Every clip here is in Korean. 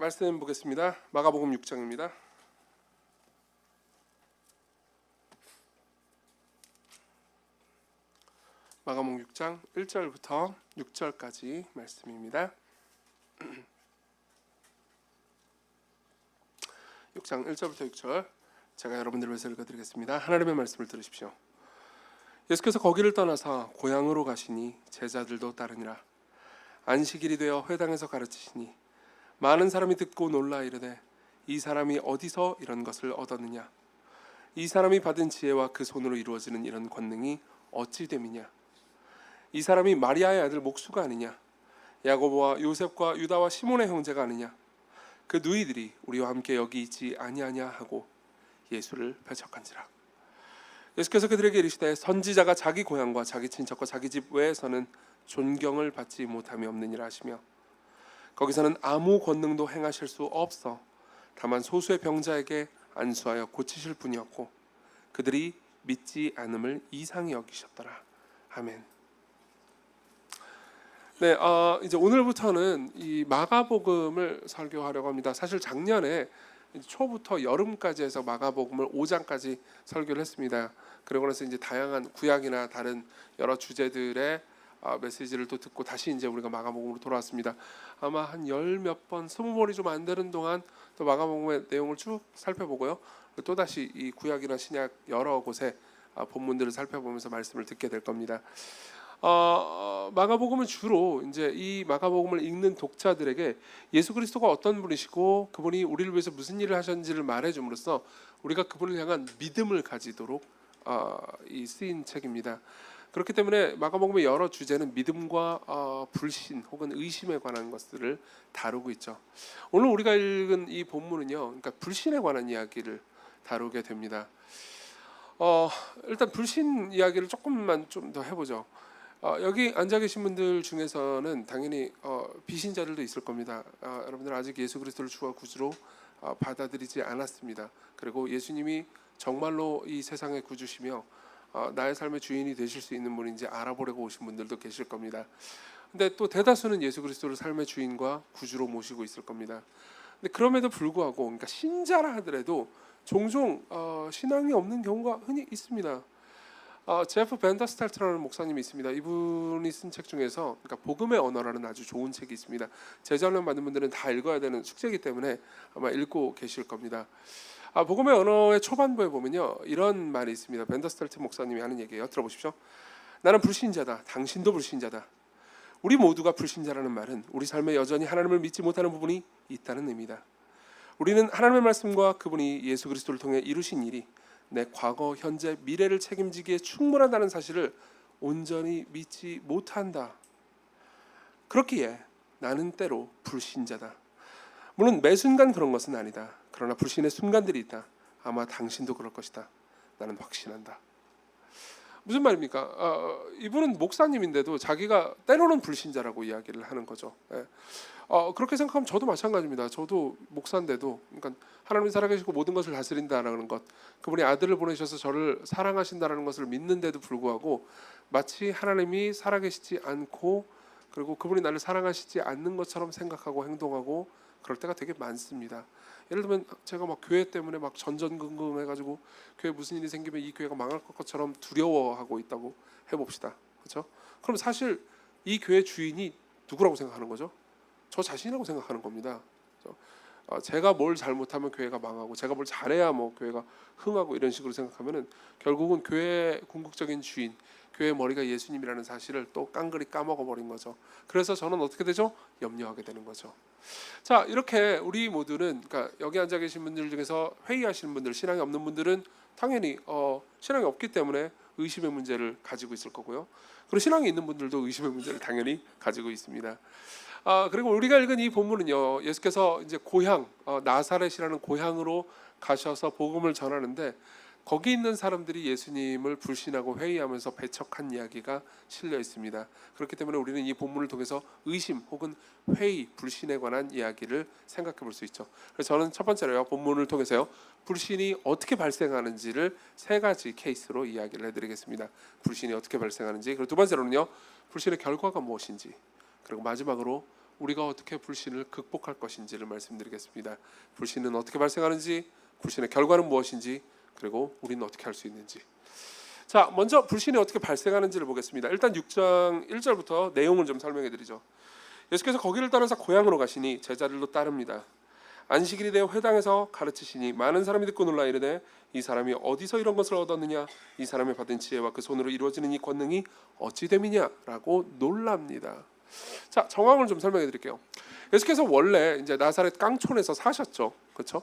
말씀 보겠습니다. 마가복음 6장입니다. 마가복음 6장 1절부터 6절까지 말씀입니다. 6장 1절부터 6절 제가 여러분들을 위해서 읽어드리겠습니다. 하나님의 말씀을 들으십시오. 예수께서 거기를 떠나서 고향으로 가시니 제자들도 따르니라. 안식일이 되어 회당에서 가르치시니 많은 사람이 듣고 놀라 이르되 이 사람이 어디서 이런 것을 얻었느냐? 이 사람이 받은 지혜와 그 손으로 이루어지는 이런 권능이 어찌 됨이냐? 이 사람이 마리아의 아들 목수가 아니냐? 야고보와 요셉과 유다와 시몬의 형제가 아니냐? 그 누이들이 우리와 함께 여기 있지 아니하냐 하고 예수를 배척한지라. 예수께서 그들에게 이르시되 선지자가 자기 고향과 자기 친척과 자기 집 외에서는 존경을 받지 못함이 없느니라 하시며 거기서는 아무 권능도 행하실 수 없어 다만 소수의 병자에게 안수하여 고치실 뿐이었고 그들이 믿지 않음을 이상히 여기셨더라. 아멘. 네, 이제 오늘부터는 이 마가복음을 설교하려고 합니다. 사실 작년에 초부터 여름까지 해서 마가복음을 5장까지 설교를 했습니다. 그러고 나서 이제 다양한 구약이나 다른 여러 주제들의 메시지를 또 듣고 다시 이제 우리가 마가복음으로 돌아왔습니다. 아마 한 열 몇 번, 20번이 좀 안 되는 동안 또 마가복음의 내용을 쭉 살펴보고요. 또 다시 이 구약이나 신약 여러 곳에 본문들을 살펴보면서 말씀을 듣게 될 겁니다. 마가복음은 주로 이제 이 마가복음을 읽는 독자들에게 예수 그리스도가 어떤 분이시고 그분이 우리를 위해서 무슨 일을 하셨는지를 말해줌으로써 우리가 그분을 향한 믿음을 가지도록 이 쓰인 책입니다. 그렇기 때문에 마가복음의 여러 주제는 믿음과 불신 혹은 의심에 관한 것들을 다루고 있죠. 오늘 우리가 읽은 이 본문은요, 그러니까 불신에 관한 이야기를 다루게 됩니다. 일단 불신 이야기를 조금만 좀 더 해보죠. 여기 앉아 계신 분들 중에서는 당연히 비신자들도 있을 겁니다. 여러분들 아직 예수 그리스도를 주와 구주로 받아들이지 않았습니다. 그리고 예수님이 정말로 이 세상의 구주시며 나의 삶의 주인이 되실 수 있는 분인지 알아보려고 오신 분들도 계실 겁니다. 근데 또 대다수는 예수 그리스도를 삶의 주인과 구주로 모시고 있을 겁니다. 근데 그럼에도 불구하고, 그러니까 신자라 하더라도 종종 신앙이 없는 경우가 흔히 있습니다. 제프 벤더스탈트라는 목사님이 있습니다. 이분이 쓴 책 중에서 그러니까 복음의 언어라는 아주 좋은 책이 있습니다. 재전련 받는 분들은 다 읽어야 되는 숙제이기 때문에 아마 읽고 계실 겁니다. 복음의 언어의 초반부에 보면요, 이런 말이 있습니다. 벤더스탈트 목사님이 하는 얘기예요. 들어보십시오. 나는 불신자다. 당신도 불신자다. 우리 모두가 불신자라는 말은 우리 삶에 여전히 하나님을 믿지 못하는 부분이 있다는 의미다. 우리는 하나님의 말씀과 그분이 예수 그리스도를 통해 이루신 일이 내 과거, 현재, 미래를 책임지기에 충분하다는 사실을 온전히 믿지 못한다. 그렇기에 나는 때로 불신자다. 물론 매 순간 그런 것은 아니다. 그러나 불신의 순간들이 있다. 아마 당신도 그럴 것이다. 나는 확신한다. 무슨 말입니까? 이분은 목사님인데도 자기가 때로는 불신자라고 이야기를 하는 거죠. 그렇게 생각하면 저도 마찬가지입니다. 저도 목사인데도, 그러니까 하나님이 살아계시고 모든 것을 다스린다라는 것, 그분이 아들을 보내셔서 저를 사랑하신다라는 것을 믿는데도 불구하고 마치 하나님이 살아계시지 않고 그리고 그분이 나를 사랑하시지 않는 것처럼 생각하고 행동하고 그럴 때가 되게 많습니다. 예를 들면 제가 막 교회 때문에 막 전전긍긍해가지고 교회 무슨 일이 생기면 이 교회가 망할 것처럼 두려워하고 있다고 해봅시다. 그렇죠? 그럼 사실 이 교회 주인이 누구라고 생각하는 거죠? 저 자신이라고 생각하는 겁니다. 제가 뭘 잘못하면 교회가 망하고 제가 뭘 잘해야 뭐 교회가 흥하고 이런 식으로 생각하면은 결국은 교회의 궁극적인 주인, 교회의 머리가 예수님이라는 사실을 또 깡그리 까먹어 버린 거죠. 그래서 저는 어떻게 되죠? 염려하게 되는 거죠. 자, 이렇게 우리 모두는, 그러니까 여기 앉아 계신 분들 중에서 회의하시는 분들, 신앙이 없는 분들은 당연히 신앙이 없기 때문에 의심의 문제를 가지고 있을 거고요. 그리고 신앙이 있는 분들도 의심의 문제를 당연히 가지고 있습니다. 그리고 우리가 읽은 이 본문은요, 예수께서 이제 고향 나사렛이라는 고향으로 가셔서 복음을 전하는데 거기 있는 사람들이 예수님을 불신하고 회의하면서 배척한 이야기가 실려 있습니다. 그렇기 때문에 우리는 이 본문을 통해서 의심 혹은 회의, 불신에 관한 이야기를 생각해 볼 수 있죠. 그래서 저는 첫 번째로요, 본문을 통해서요, 불신이 어떻게 발생하는지를 세 가지 케이스로 이야기를 해드리겠습니다. 불신이 어떻게 발생하는지, 그리고 두 번째로는요, 불신의 결과가 무엇인지, 그리고 마지막으로 우리가 어떻게 불신을 극복할 것인지를 말씀드리겠습니다. 불신은 어떻게 발생하는지, 불신의 결과는 무엇인지, 그리고 우리는 어떻게 할 수 있는지. 자, 먼저 불신이 어떻게 발생하는지를 보겠습니다. 일단 6장 1절부터 내용을 좀 설명해 드리죠. 예수께서 거기를 떠나서 고향으로 가시니 제자들도 따릅니다. 안식일이 되어 회당에서 가르치시니 많은 사람이 듣고 놀라 이르되 이 사람이 어디서 이런 것을 얻었느냐, 이 사람이 받은 지혜와 그 손으로 이루어지는 이 권능이 어찌 됨이냐라고 놀랍니다. 자, 정황을 좀 설명해 드릴게요. 예수께서 원래 이제 나사렛 깡촌에서 사셨죠. 그렇죠?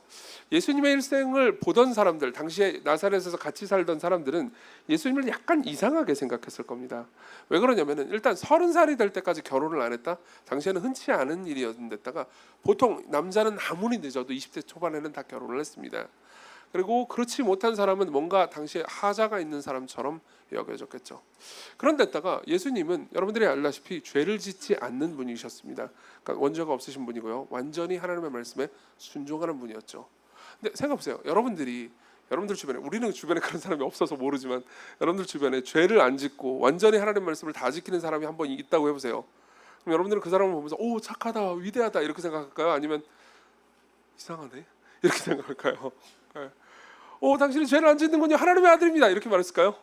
예수님의 일생을 보던 사람들, 당시에 나사렛에서 같이 살던 사람들은 예수님을 약간 이상하게 생각했을 겁니다. 왜 그러냐면은 일단 30살이 될 때까지 결혼을 안 했다. 당시에는 흔치 않은 일이었는데다가 보통 남자는 아무리 늦어도 20대 초반에는 다 결혼을 했습니다. 그리고 그렇지 못한 사람은 뭔가 당시에 하자가 있는 사람처럼 여겨졌겠죠. 그런데다가 예수님은 여러분들이 알다시피 죄를 짓지 않는 분이셨습니다. 그러니까 원죄가 없으신 분이고요. 완전히 하나님의 말씀에 순종하는 분이었죠. 근데 생각해보세요. 여러분들 주변에, 우리는 주변에 그런 사람이 없어서 모르지만 여러분들 주변에 죄를 안 짓고 완전히 하나님의 말씀을 다 지키는 사람이 한 번 있다고 해보세요. 그럼 여러분들은 그 사람을 보면서 오, 착하다, 위대하다 이렇게 생각할까요? 아니면 이상하네 이렇게 생각할까요? 오, 당신은 죄를 안 짓는군요, 하나님의 아들입니다 이렇게 말했을까요?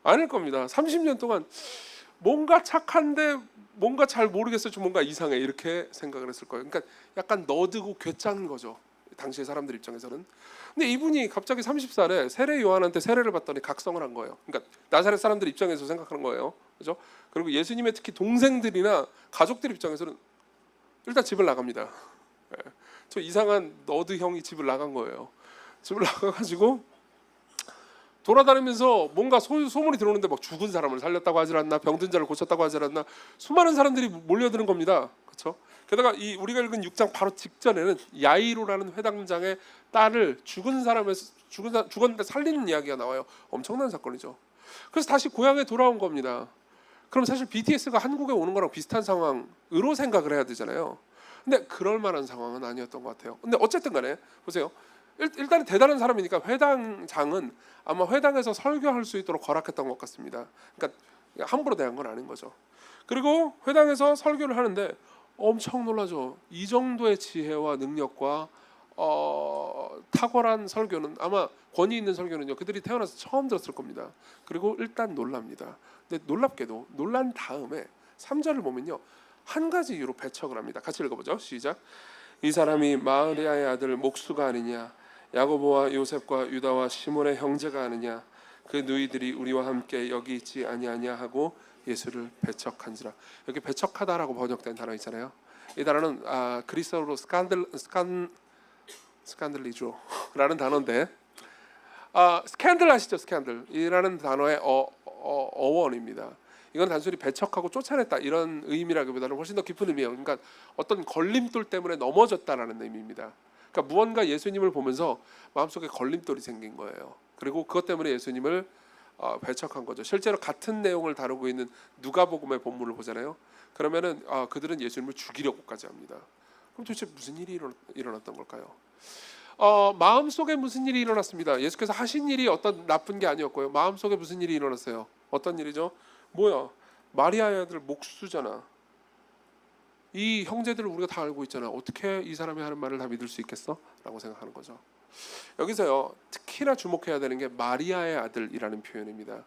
아닐 겁니다. 30년 동안 뭔가 착한데 뭔가 잘 모르겠어요, 좀 뭔가 이상해 이렇게 생각을 했을 거예요. 그러니까 약간 너드고 괴짜는 거죠, 당시의 사람들 입장에서는. 근데 이분이 갑자기 30살에 세례 요한한테 세례를 받더니 각성을 한 거예요. 그러니까 나사렛 사람들 입장에서 생각하는 거예요, 그렇죠? 그리고 예수님의 특히 동생들이나 가족들 입장에서는 일단 집을 나갑니다. 저 이상한 너드 형이 집을 나간 거예요. 집을 나가가지고 돌아다니면서 뭔가 소문이 들어오는데 막 죽은 사람을 살렸다고 하질 않나, 병든 자를 고쳤다고 하질 않나, 수많은 사람들이 몰려드는 겁니다. 그렇죠? 게다가 이 우리가 읽은 6장 바로 직전에는 야이로라는 회당장의 딸을 죽었는데 살리는 이야기가 나와요. 엄청난 사건이죠. 그래서 다시 고향에 돌아온 겁니다. 그럼 사실 BTS가 한국에 오는 거랑 비슷한 상황으로 생각을 해야 되잖아요. 근데 그럴 만한 상황은 아니었던 것 같아요. 근데 어쨌든 간에 보세요. 일단은 대단한 사람이니까 회당장은 아마 회당에서 설교할 수 있도록 허락했던 것 같습니다. 그러니까 함부로 대한 건 아닌 거죠. 그리고 회당에서 설교를 하는데 엄청 놀라죠. 이 정도의 지혜와 능력과 탁월한 설교는, 아마 권위 있는 설교는요, 그들이 태어나서 처음 들었을 겁니다. 그리고 일단 놀랍니다. 근데 놀랍게도 놀란 다음에 3절을 보면요, 한 가지 이유로 배척을 합니다. 같이 읽어보죠. 시작. 이 사람이 마리아의 아들 목수가 아니냐, 야고보와 요셉과 유다와 시몬의 형제가 아니냐, 그 누이들이 우리와 함께 여기 있지 아니하냐 하고 예수를 배척한지라. 여기 배척하다라고 번역된 단어 있잖아요. 이 단어는 그리스어로 스칸들리조라는 단어인데, 스캔들 아시죠? 스캔들이라는 단어의 어원입니다. 이건 단순히 배척하고 쫓아냈다 이런 의미라기보다는 훨씬 더 깊은 의미예요. 그러니까 어떤 걸림돌 때문에 넘어졌다라는 의미입니다. 그러니까 무언가 예수님을 보면서 마음속에 걸림돌이 생긴 거예요. 그리고 그것 때문에 예수님을 배척한 거죠. 실제로 같은 내용을 다루고 있는 누가복음의 본문을 보잖아요. 그러면은 그들은 예수님을 죽이려고까지 합니다. 그럼 도대체 무슨 일이 일어났던 걸까요? 마음속에 무슨 일이 일어났습니다. 예수께서 하신 일이 어떤 나쁜 게 아니었고요. 마음속에 무슨 일이 일어났어요. 어떤 일이죠? 뭐야? 마리아의 아들 목수잖아. 이 형제들을 우리가 다 알고 있잖아. 어떻게 이 사람이 하는 말을 다 믿을 수 있겠어? 라고 생각하는 거죠. 여기서요, 특히나 주목해야 되는 게 마리아의 아들이라는 표현입니다.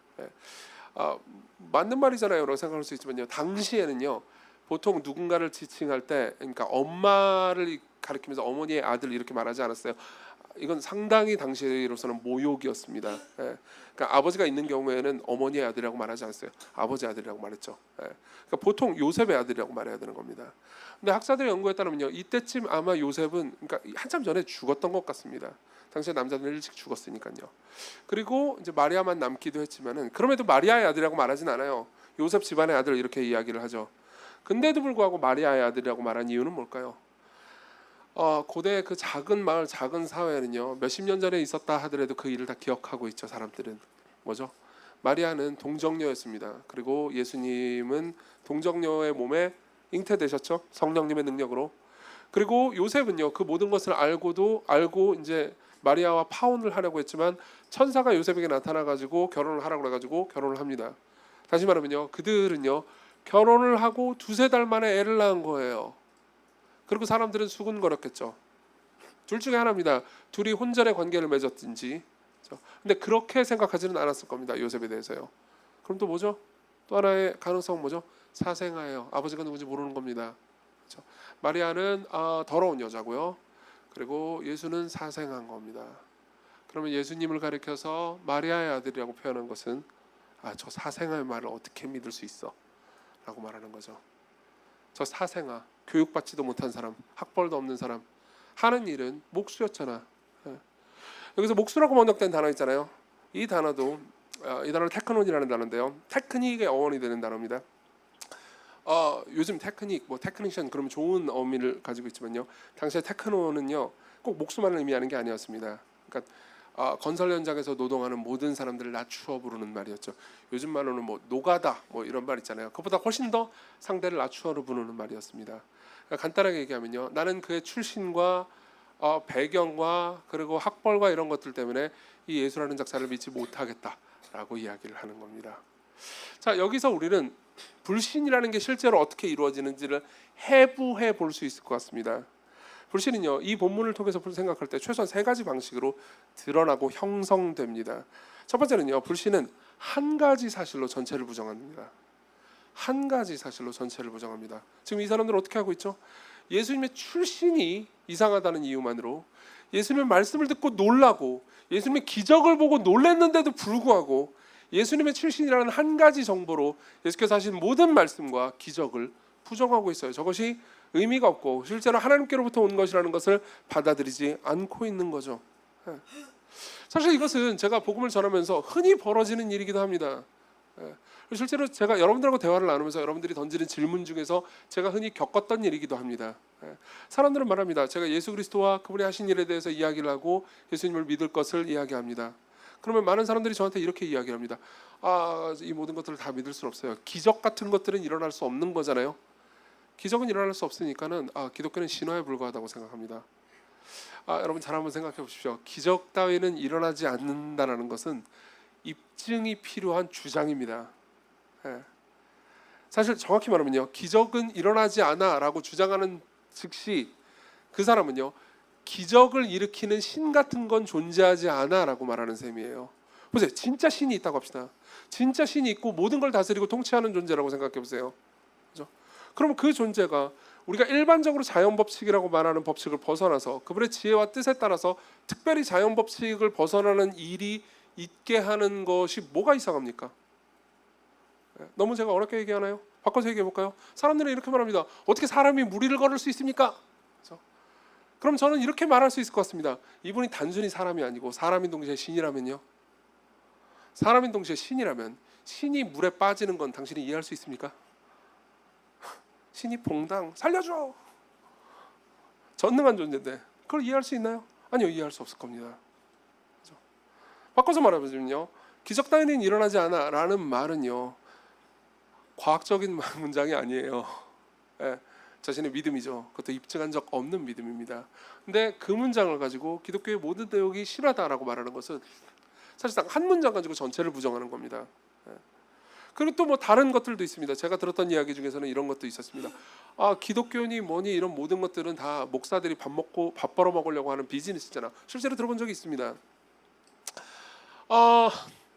맞는 말이잖아요 라고 생각할 수 있지만요, 당시에는요, 보통 누군가를 지칭할 때, 그러니까 엄마를 가리키면서 어머니의 아들 이렇게 말하지 않았어요. 이건 상당히 당시로서는 모욕이었습니다. 그러니까 아버지가 있는 경우에는 어머니의 아들이라고 말하지 않았어요. 아버지 아들이라고 말했죠. 그러니까 보통 요셉의 아들이라고 말해야 되는 겁니다. 근데 학자들의 연구에 따르면요, 이때쯤 아마 요셉은, 그러니까 한참 전에 죽었던 것 같습니다. 당시에 남자들은 일찍 죽었으니까요. 그리고 이제 마리아만 남기도 했지만은, 그럼에도 마리아의 아들이라고 말하진 않아요. 요셉 집안의 아들 이렇게 이야기를 하죠. 근데도 불구하고 마리아의 아들이라고 말한 이유는 뭘까요? 고대 그 작은 마을, 작은 사회는요, 몇십 년 전에 있었다 하더라도 그 일을 다 기억하고 있죠. 사람들은 뭐죠? 마리아는 동정녀였습니다. 그리고 예수님은 동정녀의 몸에 잉태되셨죠. 성령님의 능력으로. 그리고 요셉은요, 그 모든 것을 알고 이제 마리아와 파혼을 하려고 했지만 천사가 요셉에게 나타나 가지고 결혼을 하라고 그래 가지고 결혼을 합니다. 다시 말하면요, 그들은요, 결혼을 하고 두세 달 만에 애를 낳은 거예요. 그리고 사람들은 수군거렸겠죠. 둘 중에 하나입니다. 둘이 혼전의 관계를 맺었든지. 근데 그렇게 생각하지는 않았을 겁니다. 요셉에 대해서요. 그럼 또 뭐죠? 또 하나의 가능성은 뭐죠? 사생아예요. 아버지가 누군지 모르는 겁니다. 그렇죠? 마리아는 더러운 여자고요. 그리고 예수는 사생한 겁니다. 그러면 예수님을 가리켜서 마리아의 아들이라고 표현한 것은 저 사생아의 말을 어떻게 믿을 수 있어? 라고 말하는 거죠. 저 사생아, 교육받지도 못한 사람, 학벌도 없는 사람 하는 일은 목수였잖아. 여기서 목수라고 번역된 단어 있잖아요. 이 단어도 이 단어는 테크논이라는 단어인데요. 테크닉의 어원이 되는 단어입니다. 요즘 테크닉, 테크니션 그러면 좋은 어미를 가지고 있지만요. 당시에 테크노는요 꼭 목수만을 의미하는 게 아니었습니다. 그러니까 건설 현장에서 노동하는 모든 사람들을 낮추어 부르는 말이었죠. 요즘 말로는 노가다 이런 말 있잖아요. 그보다 훨씬 더 상대를 낮추어로 부르는 말이었습니다. 그러니까 간단하게 얘기하면요, 나는 그의 출신과 배경과 그리고 학벌과 이런 것들 때문에 이 예수라는 작사를 믿지 못하겠다라고 이야기를 하는 겁니다. 자, 여기서 우리는 불신이라는 게 실제로 어떻게 이루어지는지를 해부해 볼 수 있을 것 같습니다. 불신은요, 이 본문을 통해서 생각할 때 최소한 세 가지 방식으로 드러나고 형성됩니다. 첫 번째는요, 불신은 한 가지 사실로 전체를 부정합니다. 한 가지 사실로 전체를 부정합니다. 지금 이 사람들은 어떻게 하고 있죠? 예수님의 출신이 이상하다는 이유만으로 예수님의 말씀을 듣고 놀라고 예수님의 기적을 보고 놀랐는데도 불구하고 예수님의 출신이라는 한 가지 정보로 예수께서 하신 모든 말씀과 기적을 부정하고 있어요. 저것이 의미가 없고 실제로 하나님께로부터 온 것이라는 것을 받아들이지 않고 있는 거죠. 사실 이것은 제가 복음을 전하면서 흔히 벌어지는 일이기도 합니다. 실제로 제가 여러분들하고 대화를 나누면서 여러분들이 던지는 질문 중에서 제가 흔히 겪었던 일이기도 합니다. 사람들은 말합니다. 제가 예수 그리스도와 그분이 하신 일에 대해서 이야기를 하고 예수님을 믿을 것을 이야기합니다. 그러면 많은 사람들이 저한테 이렇게 이야기를 합니다. 이 모든 것들을 다 믿을 수는 없어요. 기적 같은 것들은 일어날 수 없는 거잖아요. 기적은 일어날 수 없으니까는 기독교는 신화에 불과하다고 생각합니다. 여러분 잘 한번 생각해 보십시오. 기적 따위는 일어나지 않는다는 것은 입증이 필요한 주장입니다. 사실 정확히 말하면요, 기적은 일어나지 않아라고 주장하는 즉시 그 사람은요, 기적을 일으키는 신 같은 건 존재하지 않아라고 말하는 셈이에요. 보세요, 진짜 신이 있다고 합시다. 진짜 신이 있고 모든 걸 다스리고 통치하는 존재라고 생각해 보세요. 그렇죠? 그럼 그 존재가 우리가 일반적으로 자연 법칙이라고 말하는 법칙을 벗어나서 그분의 지혜와 뜻에 따라서 특별히 자연 법칙을 벗어나는 일이 있게 하는 것이 뭐가 이상합니까? 너무 제가 어렵게 얘기하나요? 바꿔서 얘기해 볼까요? 사람들은 이렇게 말합니다. 어떻게 사람이 무리를 걸을 수 있습니까? 그렇죠? 그럼 저는 이렇게 말할 수 있을 것 같습니다. 이분이 단순히 사람이 아니고 사람인 동시에 신이라면요? 사람인 동시에 신이라면 신이 물에 빠지는 건 당신이 이해할 수 있습니까? 신이 봉당 살려줘! 전능한 존재인데 그걸 이해할 수 있나요? 아니요, 이해할 수 없을 겁니다. 그렇죠? 바꿔서 말하면요, 기적 따위는 일어나지 않아 라는 말은요, 과학적인 문장이 아니에요. 자신의 믿음이죠. 그것도 입증한 적 없는 믿음입니다. 근데 그 문장을 가지고 기독교의 모든 내용이 실하다라고 말하는 것은 사실상 한 문장 가지고 전체를 부정하는 겁니다. 그리고 또 다른 것들도 있습니다. 제가 들었던 이야기 중에서는 이런 것도 있었습니다. 기독교니 뭐니 이런 모든 것들은 다 목사들이 밥 벌어 먹으려고 하는 비즈니스잖아. 실제로 들어본 적이 있습니다.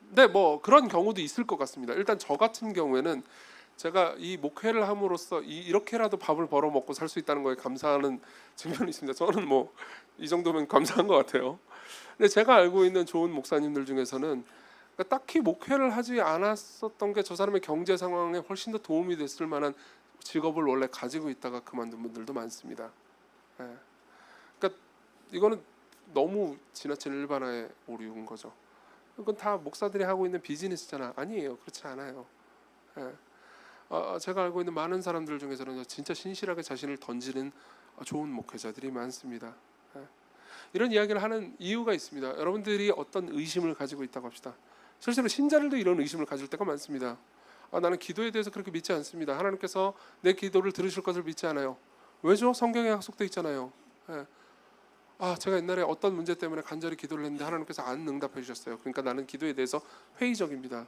네, 그런 경우도 있을 것 같습니다. 일단 저 같은 경우에는 제가 이 목회를 함으로써 이렇게라도 밥을 벌어 먹고 살 수 있다는 거에 감사하는 측면이 있습니다. 저는 이 정도면 감사한 것 같아요. 근데 제가 알고 있는 좋은 목사님들 중에서는 딱히 목회를 하지 않았었던 게 저 사람의 경제 상황에 훨씬 더 도움이 됐을 만한 직업을 원래 가지고 있다가 그만둔 분들도 많습니다. 그러니까 이거는 너무 지나친 일반화의 오류인 거죠. 이건 다 목사들이 하고 있는 비즈니스잖아. 아니에요. 그렇지 않아요. 제가 알고 있는 많은 사람들 중에서는 진짜 신실하게 자신을 던지는 좋은 목회자들이 많습니다. 이런 이야기를 하는 이유가 있습니다. 여러분들이 어떤 의심을 가지고 있다고 합시다. 실제로 신자들도 이런 의심을 가질 때가 많습니다. 나는 기도에 대해서 그렇게 믿지 않습니다. 하나님께서 내 기도를 들으실 것을 믿지 않아요. 왜죠? 성경에 약속돼 있잖아요. 제가 옛날에 어떤 문제 때문에 간절히 기도를 했는데 하나님께서 안 응답해 주셨어요. 그러니까 나는 기도에 대해서 회의적입니다.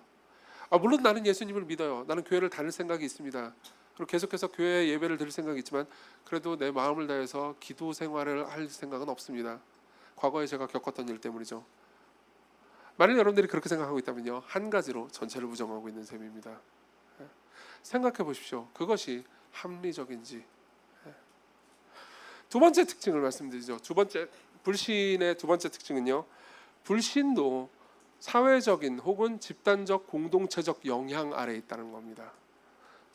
물론 나는 예수님을 믿어요. 나는 교회를 다닐 생각이 있습니다. 그리고 계속해서 교회 예배를 드릴 생각이 있지만 그래도 내 마음을 다해서 기도 생활을 할 생각은 없습니다. 과거에 제가 겪었던 일 때문이죠. 만일 여러분들이 그렇게 생각하고 있다면요, 한 가지로 전체를 부정하고 있는 셈입니다. 생각해 보십시오. 그것이 합리적인지. 두 번째 특징을 말씀드리죠. 불신의 두 번째 특징은요, 불신도 사회적인 혹은 집단적 공동체적 영향 아래에 있다는 겁니다.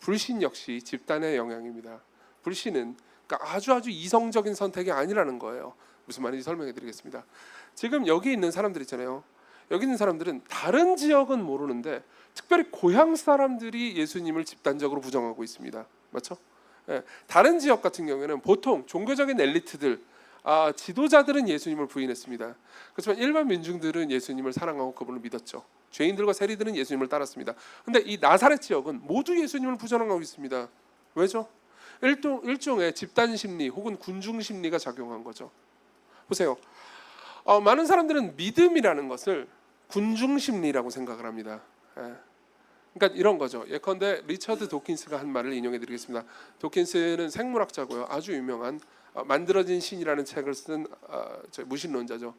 불신 역시 집단의 영향입니다. 불신은 그러니까 아주 이성적인 선택이 아니라는 거예요. 무슨 말인지 설명해 드리겠습니다. 지금 여기 있는 사람들 있잖아요. 여기 있는 사람들은 다른 지역은 모르는데 특별히 고향 사람들이 예수님을 집단적으로 부정하고 있습니다. 맞죠? 예, 다른 지역 같은 경우에는 보통 종교적인 엘리트들, 지도자들은 예수님을 부인했습니다. 그렇지만 일반 민중들은 예수님을 사랑하고 그분을 믿었죠. 죄인들과 세리들은 예수님을 따랐습니다. 그런데 이 나사렛 지역은 모두 예수님을 부정하고 있습니다. 왜죠? 일종의 집단 심리 혹은 군중 심리가 작용한 거죠. 보세요. 많은 사람들은 믿음이라는 것을 군중 심리라고 생각을 합니다. 그러니까 이런 거죠. 예컨대 리처드 도킨스가 한 말을 인용해 드리겠습니다. 도킨스는 생물학자고요. 아주 유명한 만들어진 신이라는 책을 쓴 무신론자죠.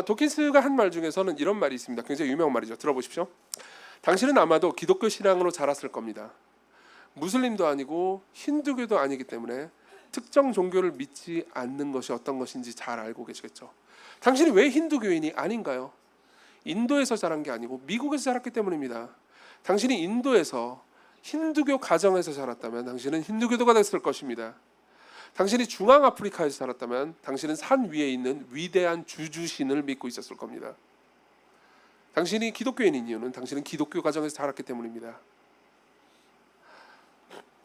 도킨스가 한 말 중에서는 이런 말이 있습니다. 굉장히 유명한 말이죠. 들어보십시오. 당신은 아마도 기독교 신앙으로 자랐을 겁니다. 무슬림도 아니고 힌두교도 아니기 때문에 특정 종교를 믿지 않는 것이 어떤 것인지 잘 알고 계시겠죠. 당신이 왜 힌두교인이 아닌가요? 인도에서 자란 게 아니고 미국에서 자랐기 때문입니다. 당신이 인도에서 힌두교 가정에서 자랐다면 당신은 힌두교도가 됐을 것입니다. 당신이 중앙아프리카에서 살았다면 당신은 산 위에 있는 위대한 주주신을 믿고 있었을 겁니다. 당신이 기독교인인 이유는 당신은 기독교 가정에서 자랐기 때문입니다.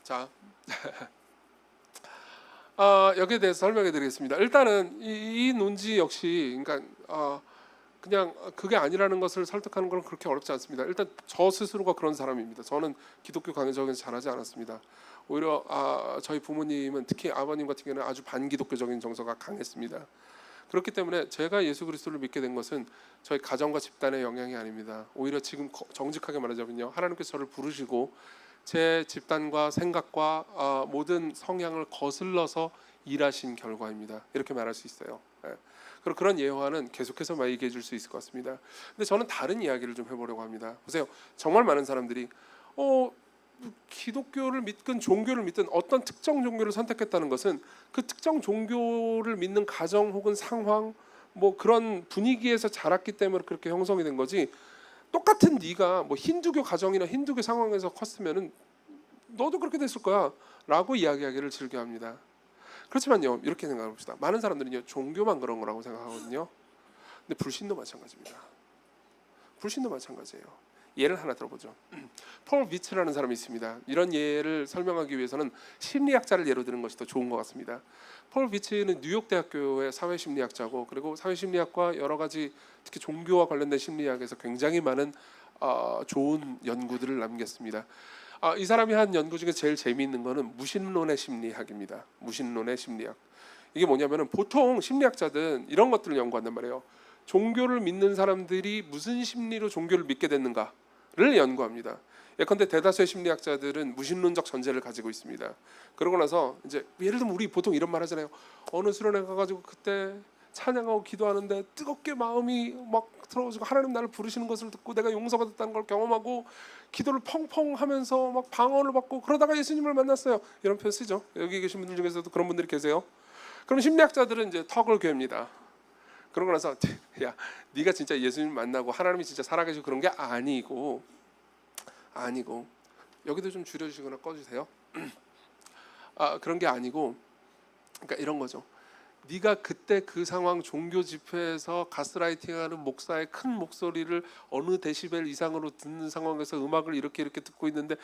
자, 여기에 대해서 설명해 드리겠습니다. 일단은 이 논지 역시 그러니까 그냥 그게 아니라는 것을 설득하는 건 그렇게 어렵지 않습니다. 일단 저 스스로가 그런 사람입니다. 저는 기독교 가정에서 자라지 않았습니다. 오히려 저희 부모님은 특히 아버님 같은 경우는 아주 반기독교적인 정서가 강했습니다. 그렇기 때문에 제가 예수 그리스도를 믿게 된 것은 저희 가정과 집단의 영향이 아닙니다. 오히려 지금 정직하게 말하자면요, 하나님께서 저를 부르시고 제 집단과 생각과 모든 성향을 거슬러서 일하신 결과입니다. 이렇게 말할 수 있어요. 그리고 그런 예화는 계속해서 많이 얘기해 줄 수 있을 것 같습니다. 근데 저는 다른 이야기를 좀 해보려고 합니다. 보세요. 정말 많은 사람들이 기독교를 믿든 종교를 믿든 어떤 특정 종교를 선택했다는 것은 그 특정 종교를 믿는 가정 혹은 상황 뭐 그런 분위기에서 자랐기 때문에 그렇게 형성이 된 거지, 똑같은 네가 뭐 힌두교 가정이나 힌두교 상황에서 컸으면은 너도 그렇게 됐을 거야 라고 이야기하기를 즐겨합니다. 그렇지만요, 이렇게 생각해 봅시다. 많은 사람들은요, 종교만 그런 거라고 생각하거든요. 근데 불신도 마찬가지입니다. 불신도 마찬가지예요. 예를 하나 들어보죠. 폴 비츠라는 사람이 있습니다. 이런 예를 설명하기 위해서는 심리학자를 예로 드는 것이 더 좋은 것 같습니다. 폴 비츠는 뉴욕 대학교의 사회심리학자고, 그리고 사회심리학과 여러 가지 특히 종교와 관련된 심리학에서 굉장히 많은 좋은 연구들을 남겼습니다. 이 사람이 한 연구 중에 제일 재미있는 거는 무신론의 심리학입니다. 무신론의 심리학. 이게 뭐냐면은 보통 심리학자들은 이런 것들을 연구한단 말이에요. 종교를 믿는 사람들이 무슨 심리로 종교를 믿게 됐는가를 연구합니다. 예컨대 대다수의 심리학자들은 무신론적 전제를 가지고 있습니다. 그러고 나서 이제 예를 들면 우리 보통 이런 말 하잖아요. 어느 수련회 가가지고 그때 찬양하고 기도하는데 뜨겁게 마음이 막 들어오고 하나님 나를 부르시는 것을 듣고 내가 용서가 됐다는 걸 경험하고 기도를 펑펑 하면서 막 방언을 받고 그러다가 예수님을 만났어요. 이런 표현 쓰죠. 여기 계신 분들 중에서도 그런 분들이 계세요. 그럼 심리학자들은 이제 턱을 괴입니다. 그러고 나서 야, 네가 진짜 예수님 만나고 하나님이 진짜 살아계시고 그런 게 아니고 여기도 좀 줄여주시거나 꺼주세요. 그런 게 아니고, 그러니까 이런 거죠. 네가 그때 그 상황 종교 집회에서 가스라이팅하는 목사의 큰 목소리를 어느 데시벨 이상으로 듣는 상황에서 음악을 이렇게 듣고 있는데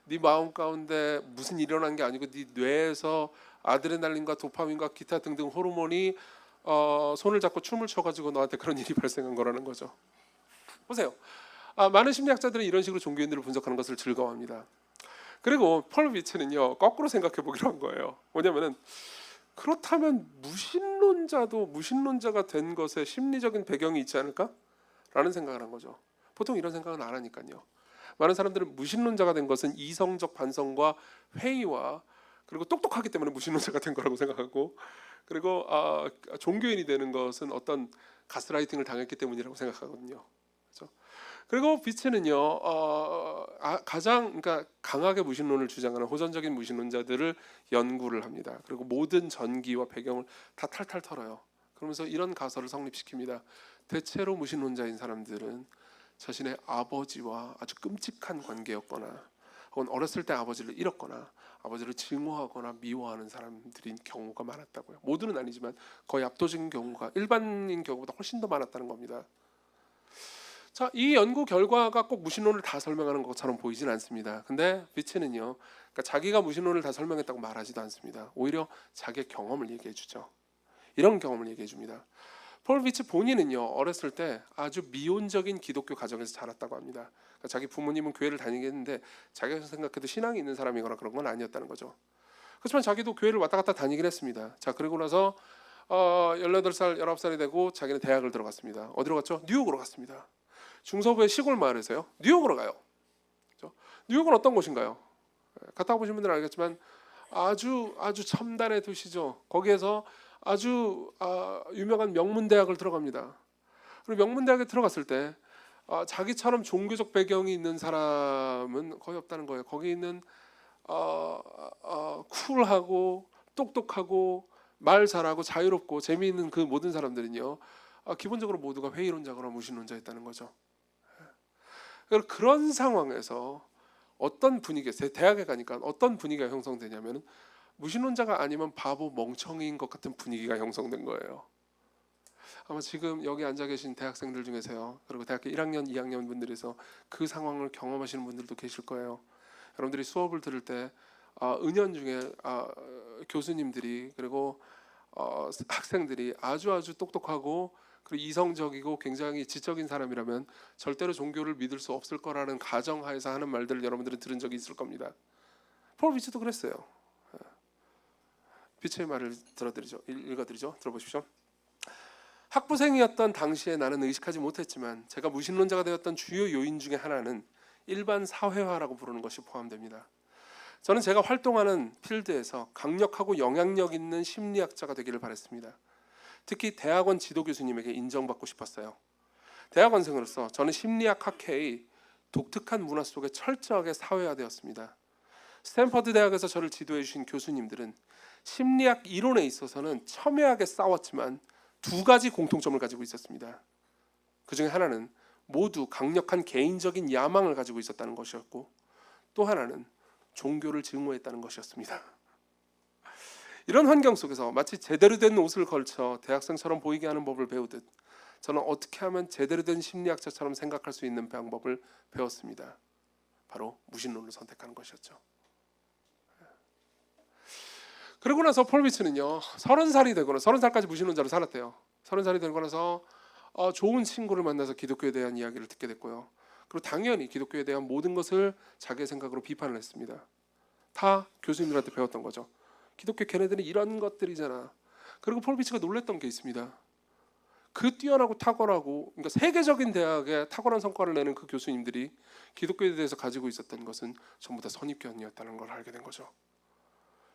네 마음 가운데 무슨 일이 일어난 게 아니고 네 뇌에서 아드레날린과 도파민과 기타 등등 호르몬이 손을 잡고 춤을 춰가지고 너한테 그런 일이 발생한 거라는 거죠. 보세요. 많은 심리학자들은 이런 식으로 종교인들을 분석하는 것을 즐거워합니다. 그리고 폴 비츠는요, 거꾸로 생각해 보기로 한 거예요. 뭐냐면은 그렇다면 무신론자도 무신론자가 된 것에 심리적인 배경이 있지 않을까? 라는 생각을 한 거죠. 보통 이런 생각은 안 하니까요. 많은 사람들은 무신론자가 된 것은 이성적 반성과 회의와 그리고 똑똑하기 때문에 무신론자가 된 거라고 생각하고, 그리고 종교인이 되는 것은 어떤 가스라이팅을 당했기 때문이라고 생각하거든요. 그렇죠? 그리고 비츠는요 가장 그러니까 강하게 무신론을 주장하는 호전적인 무신론자들을 연구를 합니다. 그리고 모든 전기와 배경을 다 탈탈 털어요. 그러면서 이런 가설을 성립시킵니다. 대체로 무신론자인 사람들은 자신의 아버지와 아주 끔찍한 관계였거나 혹은 어렸을 때 아버지를 잃었거나 아버지를 증오하거나 미워하는 사람들인 경우가 많았다고요. 모두는 아니지만 거의 압도적인 경우가 일반인 경우보다 훨씬 더 많았다는 겁니다. 자, 이 연구 결과가 꼭 무신론을 다 설명하는 것처럼 보이진 않습니다. 근데 비츠는요, 그러니까 자기가 무신론을 다 설명했다고 말하지도 않습니다. 오히려 자기의 경험을 얘기해 주죠. 이런 경험을 얘기해 줍니다. 폴 비츠 본인은요, 어렸을 때 아주 미온적인 기독교 가정에서 자랐다고 합니다. 그러니까 자기 부모님은 교회를 다니게 했는데 자기가 생각해도 신앙이 있는 사람이거나 그런 건 아니었다는 거죠. 그렇지만 자기도 교회를 왔다 갔다 다니긴 했습니다. 자, 그러고 나서 18살, 19살이 되고 자기는 대학을 들어갔습니다. 어디로 갔죠? 뉴욕으로 갔습니다. 중서부의 시골 마을에서요, 뉴욕으로 가요. 그렇죠? 뉴욕은 어떤 곳인가요? 갔다 보신 분들은 알겠지만 아주 첨단의 도시죠. 거기에서 아주 유명한 명문대학을 들어갑니다. 그리고 명문대학에 들어갔을 때 자기처럼 종교적 배경이 있는 사람은 거의 없다는 거예요. 거기 있는 쿨하고 똑똑하고 말 잘하고 자유롭고 재미있는 그 모든 사람들은요, 기본적으로 모두가 회의론자거나 무신론자였다는 거죠. 그런 상황에서 어떤 분위기에서 대학에 가니까 어떤 분위기가 형성되냐면 무신론자가 아니면 바보 멍청이인 것 같은 분위기가 형성된 거예요. 아마 지금 여기 앉아 계신 대학생들 중에서요, 그리고 대학교 1학년, 2학년 분들에서 그 상황을 경험하시는 분들도 계실 거예요. 여러분들이 수업을 들을 때 은연중에 교수님들이 그리고 학생들이 아주 똑똑하고 그리고 이성적이고 굉장히 지적인 사람이라면 절대로 종교를 믿을 수 없을 거라는 가정하에서 하는 말들을 여러분들은 들은 적이 있을 겁니다. 폴 비츠도 그랬어요. 비츠의 말을 읽어드리죠. 들어보십시오. 학부생이었던 당시에 나는 의식하지 못했지만 제가 무신론자가 되었던 주요 요인 중에 하나는 일반 사회화라고 부르는 것이 포함됩니다. 저는 제가 활동하는 필드에서 강력하고 영향력 있는 심리학자가 되기를 바랬습니다. 특히 대학원 지도 교수님에게 인정받고 싶었어요. 대학원생으로서 저는 심리학 학회의 독특한 문화 속에 철저하게 사회화되었습니다. 스탠퍼드 대학에서 저를 지도해 주신 교수님들은 심리학 이론에 있어서는 첨예하게 싸웠지만 두 가지 공통점을 가지고 있었습니다. 그 중에 하나는 모두 강력한 개인적인 야망을 가지고 있었다는 것이었고, 또 하나는 종교를 증오했다는 것이었습니다. 이런 환경 속에서 마치 제대로 된 옷을 걸쳐 대학생처럼 보이게 하는 법을 배우듯 저는 어떻게 하면 제대로 된 심리학자처럼 생각할 수 있는 방법을 배웠습니다. 바로 무신론을 선택하는 것이었죠. 그러고 나서 폴 비츠는요, 30살이 되거나 30살까지 무신론자로 살았대요. 30살이 되고 나서 좋은 친구를 만나서 기독교에 대한 이야기를 듣게 됐고요. 그리고 당연히 기독교에 대한 모든 것을 자기의 생각으로 비판을 했습니다. 다 교수님들한테 배웠던 거죠. 기독교 걔네들은 이런 것들이잖아. 그리고 폴 비츠가 놀랬던 게 있습니다. 그 뛰어나고 탁월하고, 그러니까 세계적인 대학에 탁월한 성과를 내는 그 교수님들이 기독교에 대해서 가지고 있었던 것은 전부 다 선입견이었다는 걸 알게 된 거죠.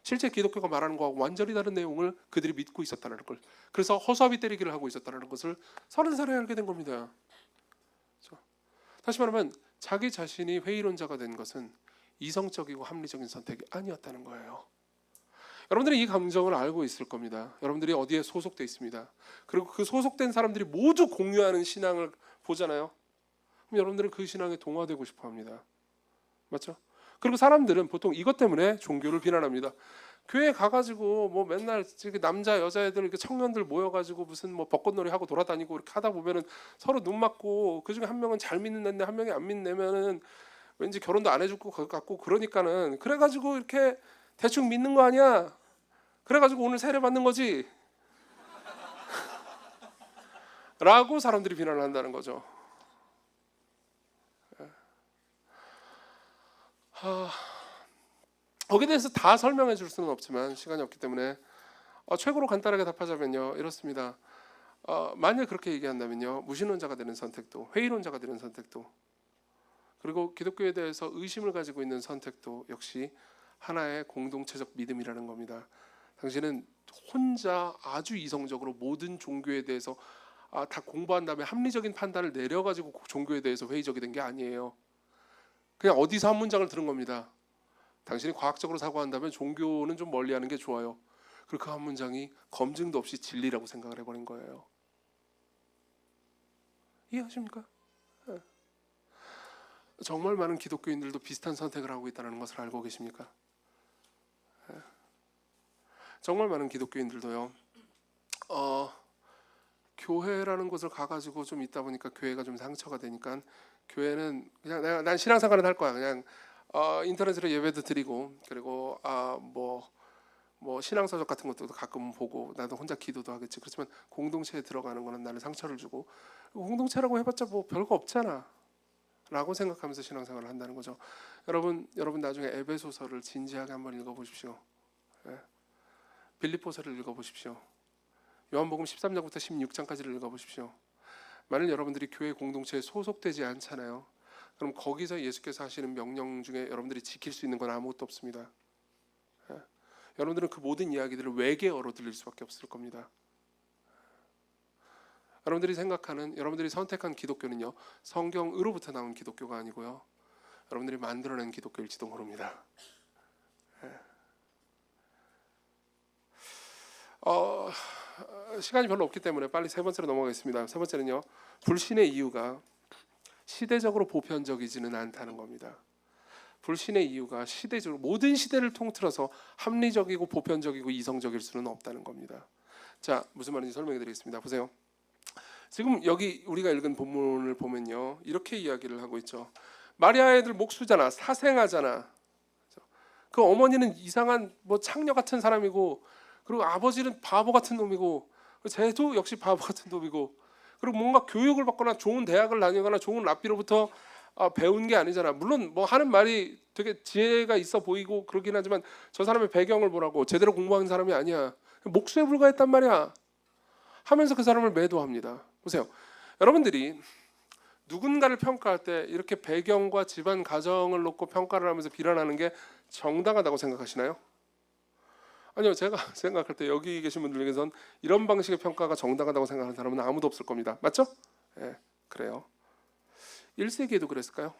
실제 기독교가 말하는 거하고 완전히 다른 내용을 그들이 믿고 있었다는 걸, 그래서 허수아비 때리기를 하고 있었다는 것을 30살에 알게 된 겁니다. 그렇죠? 다시 말하면 자기 자신이 회의론자가 된 것은 이성적이고 합리적인 선택이 아니었다는 거예요. 여러분들이 이 감정을 알고 있을 겁니다. 여러분들이 어디에 소속돼 있습니다. 그리고 그 소속된 사람들이 모두 공유하는 신앙을 보잖아요. 그럼 여러분들은 그 신앙에 동화되고 싶어합니다. 맞죠? 그리고 사람들은 보통 이것 때문에 종교를 비난합니다. 교회 가가지고 뭐 맨날 남자 여자애들 이렇게 청년들 모여가지고 무슨 뭐 벚꽃놀이 하고 돌아다니고 이렇게 하다 보면은 서로 눈 맞고 그 중에 한 명은 잘 믿는 애인데 한 명이 안 믿는 애면은 왠지 결혼도 안 해줄 것 같고 그러니까는 그래가지고 이렇게 대충 믿는 거 아니야? 그래가지고 오늘 세례 받는 거지? 라고 사람들이 비난을 한다는 거죠. 거기에 대해서 다 설명해 줄 수는 없지만 시간이 없기 때문에 최고로 간단하게 답하자면요, 이렇습니다. 만약 그렇게 얘기한다면요, 무신론자가 되는 선택도 회의론자가 되는 선택도 그리고 기독교에 대해서 의심을 가지고 있는 선택도 역시 하나의 공동체적 믿음이라는 겁니다. 당신은 혼자 아주 이성적으로 모든 종교에 대해서 다 공부한 다음에 합리적인 판단을 내려가지고 종교에 대해서 회의적이 된 게 아니에요. 그냥 어디서 한 문장을 들은 겁니다. 당신이 과학적으로 사고한다면 종교는 좀 멀리하는 게 좋아요. 그리고 그 한 문장이 검증도 없이 진리라고 생각을 해버린 거예요. 이해하십니까? 네. 정말 많은 기독교인들도 비슷한 선택을 하고 있다는 것을 알고 계십니까? 네. 정말 많은 기독교인들도요. 교회라는 곳을 가가지고 좀 있다 보니까 교회가 좀 상처가 되니까 교회는 그냥 난 신앙생활은 할 거야. 그냥 인터넷으로 예배도 드리고 그리고 뭐 신앙서적 같은 것도 가끔 보고 나도 혼자 기도도 하겠지. 그렇지만 공동체에 들어가는 거는 나는 상처를 주고 공동체라고 해봤자 뭐 별거 없잖아 라고 생각하면서 신앙생활을 한다는 거죠. 여러분 나중에 에베소서를 진지하게 한번 읽어보십시오. 예. 빌립보서를 읽어보십시오. 요한복음 13장부터 16장까지를 읽어보십시오. 만일 여러분들이 교회 공동체에 소속되지 않잖아요. 그럼 거기서 예수께서 하시는 명령 중에 여러분들이 지킬 수 있는 건 아무것도 없습니다. 예. 여러분들은 그 모든 이야기들을 외계어로 들릴 수밖에 없을 겁니다. 여러분들이 선택한 기독교는요, 성경으로부터 나온 기독교가 아니고요, 여러분들이 만들어낸 기독교일지도 모릅니다. 시간이 별로 없기 때문에 빨리 세 번째로 넘어가겠습니다. 세 번째는요, 불신의 이유가 시대적으로 보편적이지는 않다는 겁니다. 불신의 이유가 시대적으로 모든 시대를 통틀어서 합리적이고 보편적이고 이성적일 수는 없다는 겁니다. 자, 무슨 말인지 설명해 드리겠습니다. 보세요. 지금 여기 우리가 읽은 본문을 보면요, 이렇게 이야기를 하고 있죠. 마리아 애들 목수잖아, 사생아잖아. 그 어머니는 이상한 뭐 창녀 같은 사람이고, 그리고 아버지는 바보 같은 놈이고, 쟤도 역시 바보 같은 놈이고, 그리고 뭔가 교육을 받거나 좋은 대학을 다니거나 좋은 랍비로부터 배운 게 아니잖아. 물론 뭐 하는 말이 되게 지혜가 있어 보이고 그러긴 하지만 저 사람의 배경을 보라고, 제대로 공부한 사람이 아니야. 목수에 불과했단 말이야. 하면서 그 사람을 매도합니다. 보세요. 여러분들이 누군가를 평가할 때 이렇게 배경과 집안 가정을 놓고 평가를 하면서 비난하는 게 정당하다고 생각하시나요? 아니요, 제가 생각할 때 여기 계신 분들 중에선 이런 방식의 평가가 정당하다고 생각하는 사람은 아무도 없을 겁니다. 맞죠? 네, 그래요. 1세기에도 그랬을까요?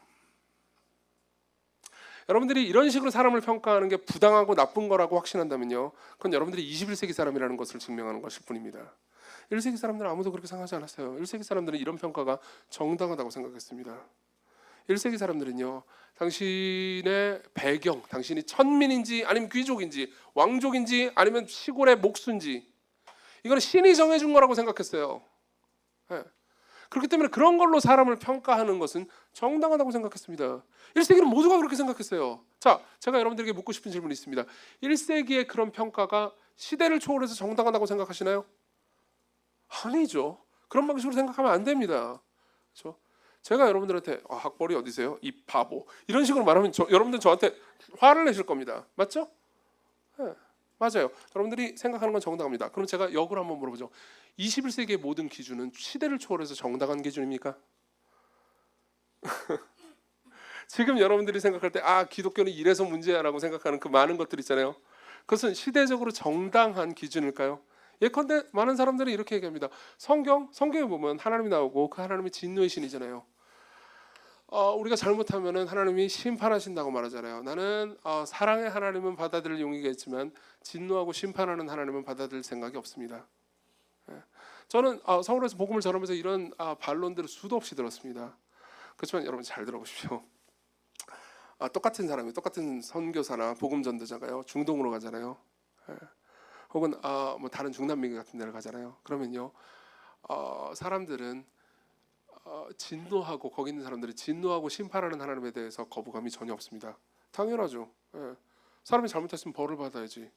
여러분들이 이런 식으로 사람을 평가하는 게 부당하고 나쁜 거라고 확신한다면요, 그건 여러분들이 21세기 사람이라는 것을 증명하는 것일 뿐입니다. 1세기 사람들은 아무도 그렇게 생각하지 않았어요. 1세기 사람들은 이런 평가가 정당하다고 생각했습니다. 1세기 사람들은요, 당신의 배경, 당신이 천민인지 아니면 귀족인지 왕족인지 아니면 시골의 목수인지, 이거는 신이 정해준 거라고 생각했어요. 네. 그렇기 때문에 그런 걸로 사람을 평가하는 것은 정당하다고 생각했습니다. 1세기는 모두가 그렇게 생각했어요. 자, 제가 여러분들에게 묻고 싶은 질문이 있습니다. 1세기의 그런 평가가 시대를 초월해서 정당하다고 생각하시나요? 아니죠. 그런 방식으로 생각하면 안 됩니다. 그렇죠? 제가 여러분들한테 학벌이 어디세요? 이 바보, 이런 식으로 말하면 여러분들 저한테 화를 내실 겁니다. 맞죠? 네, 맞아요. 여러분들이 생각하는 건 정당합니다. 그럼 제가 역으로 한번 물어보죠. 21세기의 모든 기준은 시대를 초월해서 정당한 기준입니까? 지금 여러분들이 생각할 때 기독교는 이래서 문제야라고 생각하는 그 많은 것들 있잖아요. 그것은 시대적으로 정당한 기준일까요? 예컨대 많은 사람들이 이렇게 얘기합니다. 성경에 보면 하나님이 나오고 그 하나님이 진노의 신이잖아요. 우리가 잘못하면은 하나님이 심판하신다고 말하잖아요. 나는 사랑의 하나님은 받아들일 용의가 있지만 진노하고 심판하는 하나님은 받아들일 생각이 없습니다. 저는 서울에서 복음을 전하면서 이런 반론들을 수도 없이 들었습니다. 그렇지만 여러분 잘 들어보십시오. 똑같은 사람이, 똑같은 선교사나 복음 전도자가요, 중동으로 가잖아요. 혹은 뭐 다른 중남미 같은 데를 가잖아요. 그러면요, 사람들은 진노하고, 거기 있는 사람들이 진노하고 심판하는 하나님에 대해서 거부감이 전혀 없습니다. 당연하죠. 예. 사람이 잘못했으면 벌을 받아야지.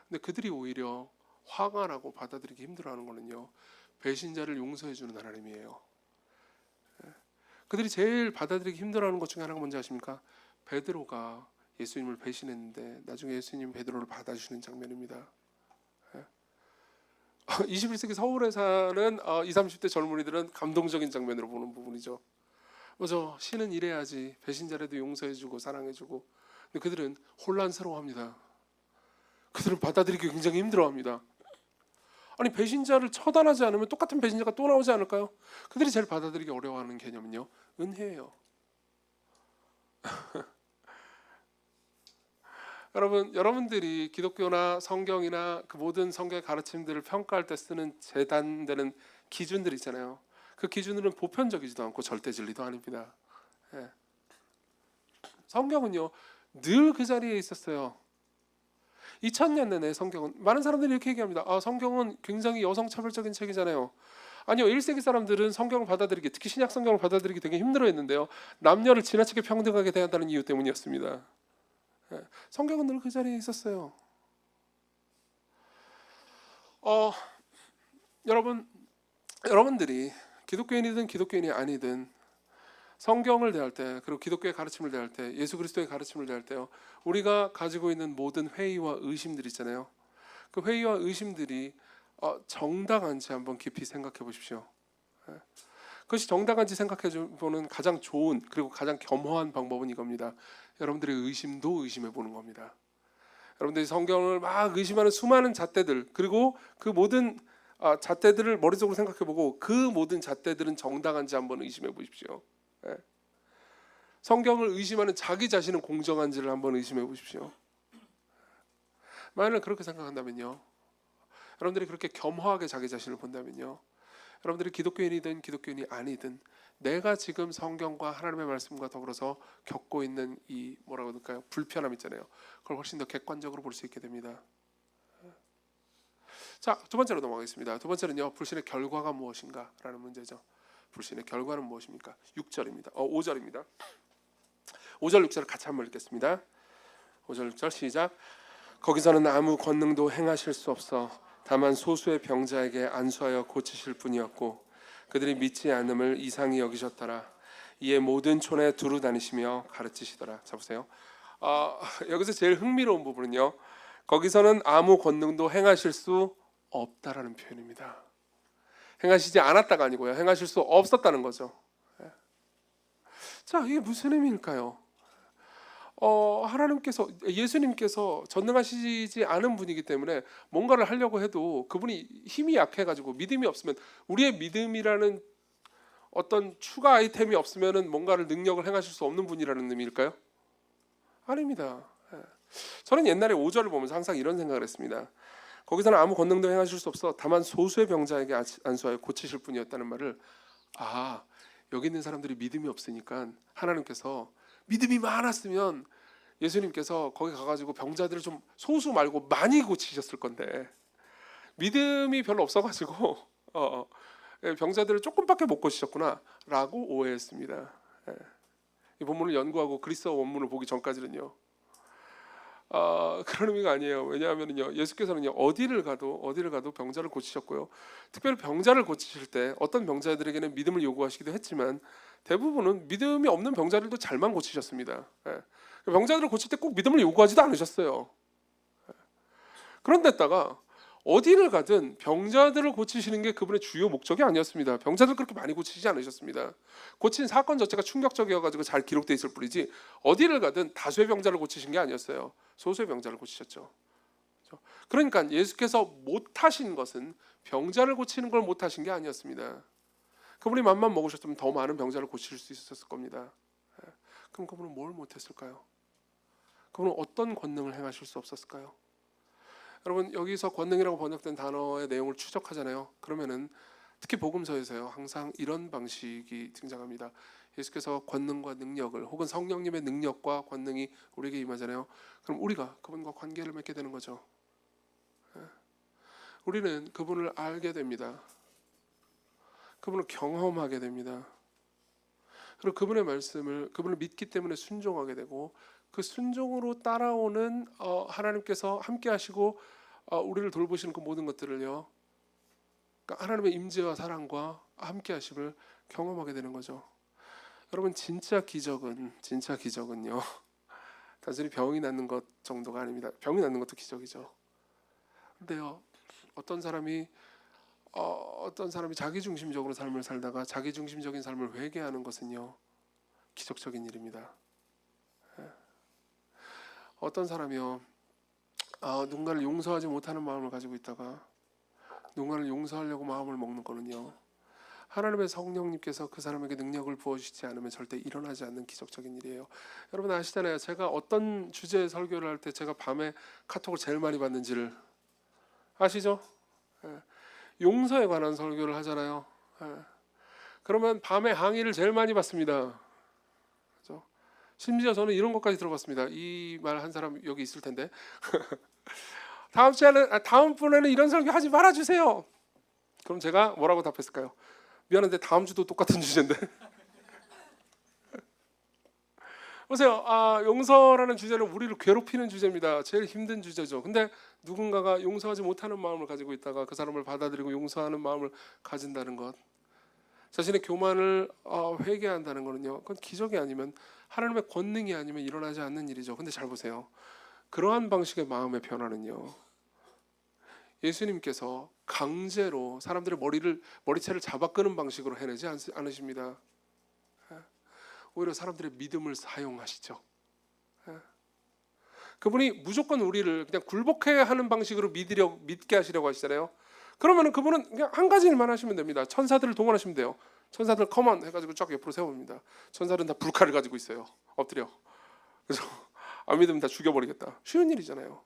근데 그들이 오히려 화가 나고 받아들이기 힘들어하는 거는요, 배신자를 용서해주는 하나님이에요. 예. 그들이 제일 받아들이기 힘들어하는 것 중에 하나가 뭔지 아십니까? 베드로가 예수님을 배신했는데 나중에 예수님 베드로를 받아주시는 장면입니다. 21세기 서울에 사는 20, 30대 젊은이들은 감동적인 장면으로 보는 부분이죠. 맞아. 신은 이래야지. 배신자라도 용서해주고 사랑해주고. 근데 그들은 혼란스러워합니다. 그들은 받아들이기 굉장히 힘들어합니다. 아니 배신자를 처단하지 않으면 똑같은 배신자가 또 나오지 않을까요? 그들이 제일 받아들이기 어려워하는 개념은요, 은혜예요. 여러분들이 기독교나 성경이나 그 모든 성경의 가르침들을 평가할 때 쓰는 재단되는 기준들 있잖아요. 그 기준들은 보편적이지도 않고 절대 진리도 아닙니다. 예. 성경은요 늘 그 자리에 있었어요. 2000년 내내 성경은, 많은 사람들이 이렇게 얘기합니다. 성경은 굉장히 여성차별적인 책이잖아요. 아니요, 1세기 사람들은 성경을 받아들이기, 특히 신약 성경을 받아들이기 되게 힘들어했는데요. 남녀를 지나치게 평등하게 대한다는 이유 때문이었습니다. 성경은 늘 그 자리에 있었어요. 여러분들이 기독교인이든 기독교인이 아니든 성경을 대할 때, 그리고 기독교의 가르침을 대할 때, 예수 그리스도의 가르침을 대할 때요, 우리가 가지고 있는 모든 회의와 의심들 있잖아요. 그 회의와 의심들이 정당한지 한번 깊이 생각해 보십시오. 그것이 정당한지 생각해 보는 가장 좋은, 그리고 가장 겸허한 방법은 이겁니다. 여러분들의 의심도 의심해 보는 겁니다. 여러분들이 성경을 막 의심하는 수많은 잣대들, 그리고 그 모든 잣대들을 머릿속으로 생각해 보고 그 모든 잣대들은 정당한지 한번 의심해 보십시오. 성경을 의심하는 자기 자신은 공정한지를 한번 의심해 보십시오. 만약 그렇게 생각한다면요, 여러분들이 그렇게 겸허하게 자기 자신을 본다면요, 여러분들이 기독교인이든 기독교인이 아니든 내가 지금 성경과 하나님의 말씀과 더불어서 겪고 있는 이 뭐라고 할까요, 불편함 있잖아요. 그걸 훨씬 더 객관적으로 볼 수 있게 됩니다. 자, 두 번째로 넘어가겠습니다. 두 번째는요, 불신의 결과가 무엇인가 라는 문제죠. 불신의 결과는 무엇입니까? 6절입니다. 5절입니다. 5절 6절을 같이 한번 읽겠습니다. 5절 6절 시작. 거기서는 아무 권능도 행하실 수 없어 다만 소수의 병자에게 안수하여 고치실 뿐이었고 그들이 믿지 않음을 이상히 여기셨더라. 이에 모든 촌에 두루 다니시며 가르치시더라. 자 보세요. 여기서 제일 흥미로운 부분은요, 거기서는 아무 권능도 행하실 수 없다라는 표현입니다. 행하시지 않았다가 아니고요, 행하실 수 없었다는 거죠. 자, 이게 무슨 의미일까요? 하나님께서, 예수님께서 전능하시지 않은 분이기 때문에 뭔가를 하려고 해도 그분이 힘이 약해가지고 믿음이 없으면, 우리의 믿음이라는 어떤 추가 아이템이 없으면 뭔가를 능력을 행하실 수 없는 분이라는 의미일까요? 아닙니다. 저는 옛날에 5절을 보면서 항상 이런 생각을 했습니다. 거기서는 아무 권능도 행하실 수 없어 다만 소수의 병자에게 안수하여 고치실 뿐이었다는 말을, 여기 있는 사람들이 믿음이 없으니까 하나님께서 믿음이 많았으면 예수님께서 거기 가가지고 병자들을 좀 소수 말고 많이 고치셨을 건데 믿음이 별로 없어가지고 병자들을 조금밖에 못 고치셨구나 라고 오해했습니다. 이 본문을 연구하고 그리스어 원문을 보기 전까지는요, 그런 의미가 아니에요. 왜냐하면요, 예수께서는요 어디를 가도 병자를 고치셨고요, 특별히 병자를 고치실 때 어떤 병자들에게는 믿음을 요구하시기도 했지만 대부분은 믿음이 없는 병자들도 잘만 고치셨습니다. 병자들을 고칠 때 꼭 믿음을 요구하지도 않으셨어요. 그런데다가 어디를 가든 병자들을 고치시는 게 그분의 주요 목적이 아니었습니다. 병자들 그렇게 많이 고치지 않으셨습니다. 고친 사건 자체가 충격적이어가지고 잘 기록돼 있을 뿐이지 어디를 가든 다수의 병자를 고치신 게 아니었어요. 소수의 병자를 고치셨죠. 그러니까 예수께서 못하신 것은 병자를 고치는 걸 못하신 게 아니었습니다. 그분이 맘만 먹으셨으면 더 많은 병자를 고칠 수 있었을 겁니다. 그럼 그분은 뭘 못했을까요? 그분은 어떤 권능을 행하실 수 없었을까요? 여러분, 여기서 권능이라고 번역된 단어의 내용을 추적하잖아요. 그러면은 특히 복음서에서요 항상 이런 방식이 등장합니다. 예수께서 권능과 능력을, 혹은 성령님의 능력과 권능이 우리에게 임하잖아요. 그럼 우리가 그분과 관계를 맺게 되는 거죠. 우리는 그분을 알게 됩니다. 그분을 경험하게 됩니다. 그리고 그분의 말씀을, 그분을 믿기 때문에 순종하게 되고, 그 순종으로 따라오는 하나님께서 함께 하시고 우리를 돌보시는 그 모든 것들을요, 그러니까 하나님의 임재와 사랑과 함께 하심을 경험하게 되는 거죠. 여러분, 진짜 기적은요 단순히 병이 낫는 것 정도가 아닙니다. 병이 낫는 것도 기적이죠. 근데요, 어떤 사람이 자기중심적으로 삶을 살다가 자기중심적인 삶을 회개하는 것은요, 기적적인 일입니다. 어떤 사람이요, 누군가를 용서하지 못하는 마음을 가지고 있다가 누군가를 용서하려고 마음을 먹는 거는요, 하나님의 성령님께서 그 사람에게 능력을 부어주시지 않으면 절대 일어나지 않는 기적적인 일이에요. 여러분 아시잖아요. 제가 어떤 주제의 설교를 할 때 제가 밤에 카톡을 제일 많이 받는지를 아시죠? 용서에 관한 설교를 하잖아요. 그러면 밤에 항의를 제일 많이 받습니다. 그렇죠? 심지어 저는 이런 것까지 들어봤습니다. 이 말 한 사람 여기 있을 텐데 다음번에는 이런 설교 하지 말아주세요. 그럼 제가 뭐라고 답했을까요? 미안한데 다음 주도 똑같은 주제인데. 보세요. 용서라는 주제는 우리를 괴롭히는 주제입니다. 제일 힘든 주제죠. 근데 누군가가 용서하지 못하는 마음을 가지고 있다가 그 사람을 받아들이고 용서하는 마음을 가진다는 것, 자신의 교만을 회개한다는 거는요, 그건 기적이 아니면, 하나님의 권능이 아니면 일어나지 않는 일이죠. 근데 잘 보세요. 그러한 방식의 마음의 변화는요, 예수님께서 강제로 사람들의 머리채를 잡아 끄는 방식으로 해내지 않으십니다. 오히려 사람들의 믿음을 사용하시죠. 그분이 무조건 우리를 그냥 굴복해야 하는 방식으로 믿게 하시려고 하시잖아요. 그러면 그분은 그냥 한 가지 일만 하시면 됩니다. 천사들을 동원하시면 돼요. 천사들 컴온 해가지고 쫙 옆으로 세워봅니다. 천사들은 다 불칼을 가지고 있어요. 엎드려. 그래서 안 믿으면 다 죽여버리겠다. 쉬운 일이잖아요.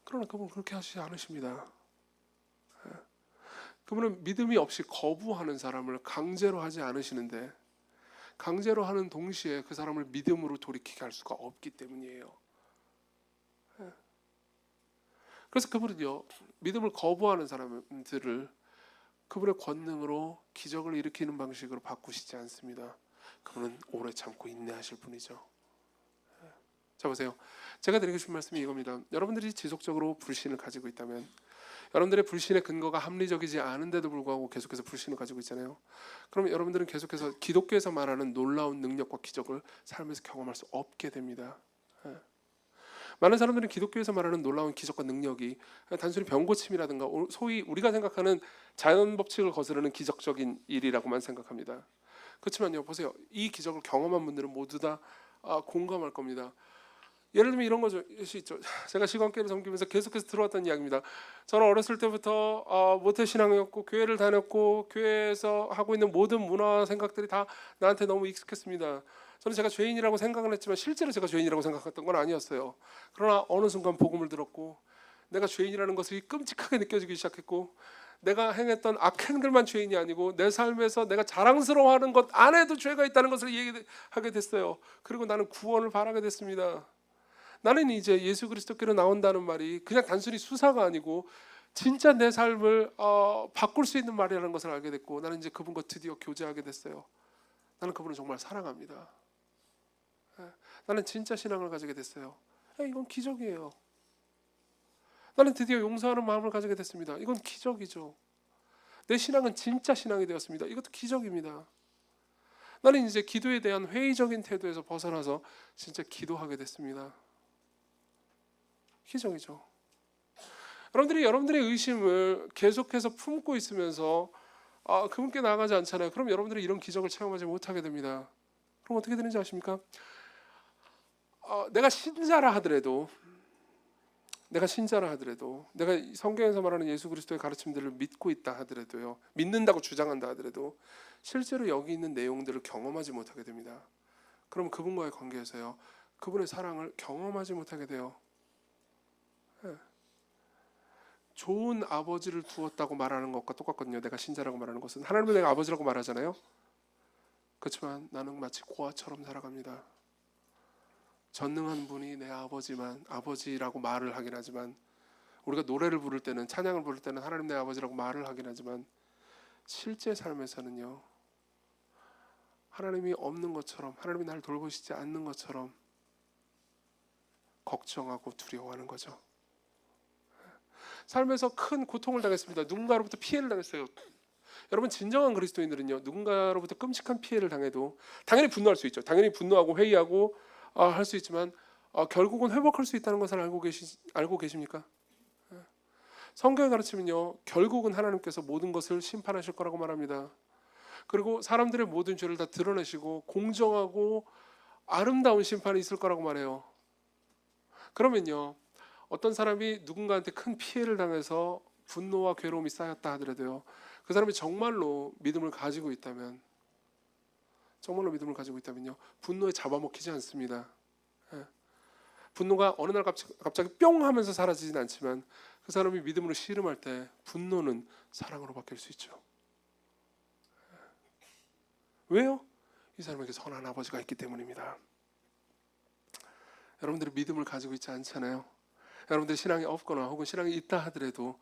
그러나 그분은 그렇게 하시지 않으십니다. 그분은 믿음이 없이 거부하는 사람을 강제로 하지 않으시는데, 강제로 하는 동시에 그 사람을 믿음으로 돌이키게 할 수가 없기 때문이에요. 그래서 그분은요, 믿음을 거부하는 사람들을 그분의 권능으로 기적을 일으키는 방식으로 바꾸시지 않습니다. 그분은 오래 참고 인내하실 분이죠. 자 보세요. 제가 드리고 싶은 말씀이 이겁니다. 여러분들이 지속적으로 불신을 가지고 있다면, 여러분들의 불신의 근거가 합리적이지 않은데도 불구하고 계속해서 불신을 가지고 있잖아요. 그럼 여러분들은 계속해서 기독교에서 말하는 놀라운 능력과 기적을 삶에서 경험할 수 없게 됩니다. 많은 사람들은 기독교에서 말하는 놀라운 기적과 능력이 단순히 병고침이라든가 소위 우리가 생각하는 자연 법칙을 거스르는 기적적인 일이라고만 생각합니다. 그렇지만요, 보세요. 이 기적을 경험한 분들은 모두 다 공감할 겁니다. 예를 들면 이런 거죠. 있죠. 제가 시간교회를 섬기면서 계속해서 들어왔던 이야기입니다. 저는 어렸을 때부터 모태신앙이었고 교회를 다녔고 교회에서 하고 있는 모든 문화 생각들이 다 나한테 너무 익숙했습니다. 저는 제가 죄인이라고 생각을 했지만 실제로 제가 죄인이라고 생각했던 건 아니었어요. 그러나 어느 순간 복음을 들었고 내가 죄인이라는 것이 끔찍하게 느껴지기 시작했고, 내가 행했던 악행들만 죄인이 아니고 내 삶에서 내가 자랑스러워하는 것 안에도 죄가 있다는 것을 얘기하게 됐어요. 그리고 나는 구원을 바라게 됐습니다. 나는 이제 예수 그리스도께로 나온다는 말이 그냥 단순히 수사가 아니고 진짜 내 삶을 바꿀 수 있는 말이라는 것을 알게 됐고, 나는 이제 그분과 드디어 교제하게 됐어요. 나는 그분을 정말 사랑합니다. 나는 진짜 신앙을 가지게 됐어요. 이건 기적이에요. 나는 드디어 용서하는 마음을 가지게 됐습니다. 이건 기적이죠. 내 신앙은 진짜 신앙이 되었습니다. 이것도 기적입니다. 나는 이제 기도에 대한 회의적인 태도에서 벗어나서 진짜 기도하게 됐습니다. 기적이죠. 여러분들이 여러분들의 의심을 계속해서 품고 있으면서 그분께 나아가지 않잖아요. 그럼 여러분들이 이런 기적을 체험하지 못하게 됩니다. 그럼 어떻게 되는지 아십니까? 내가 신자라 하더라도, 내가 성경에서 말하는 예수 그리스도의 가르침들을 믿고 있다 하더라도요, 믿는다고 주장한다 하더라도 실제로 여기 있는 내용들을 경험하지 못하게 됩니다. 그럼 그분과의 관계에서요, 그분의 사랑을 경험하지 못하게 돼요. 좋은 아버지를 두었다고 말하는 것과 똑같거든요. 내가 신자라고 말하는 것은 하나님은 내가 아버지라고 말하잖아요. 그렇지만 나는 마치 고아처럼 살아갑니다. 전능한 분이 내 아버지라고 말을 하긴 하지만, 우리가 노래를 부를 때는, 찬양을 부를 때는 하나님 내 아버지라고 말을 하긴 하지만, 실제 삶에서는요, 하나님이 없는 것처럼, 하나님이 나를 돌보시지 않는 것처럼 걱정하고 두려워하는 거죠. 삶에서 큰 고통을 당했습니다. 누군가로부터 피해를 당했어요. 여러분, 진정한 그리스도인들은요, 누군가로부터 끔찍한 피해를 당해도 당연히 분노할 수 있죠. 당연히 분노하고 회의하고 할 수 있지만 결국은 회복할 수 있다는 것을 알고 계십니까? 성경의 가르침은요, 결국은 하나님께서 모든 것을 심판하실 거라고 말합니다. 그리고 사람들의 모든 죄를 다 드러내시고 공정하고 아름다운 심판이 있을 거라고 말해요. 그러면요, 어떤 사람이 누군가한테 큰 피해를 당해서 분노와 괴로움이 쌓였다 하더라도요, 그 사람이 정말로 믿음을 가지고 있다면, 분노에 잡아먹히지 않습니다. 예. 분노가 어느 날 갑자기 뿅 하면서 사라지진 않지만, 그 사람이 믿음으로 씨름할 때 분노는 사랑으로 바뀔 수 있죠. 왜요? 이 사람에게 선한 아버지가 있기 때문입니다. 여러분들이 믿음을 가지고 있지 않잖아요. 여러분들이 신앙이 없거나 혹은 신앙이 있다 하더라도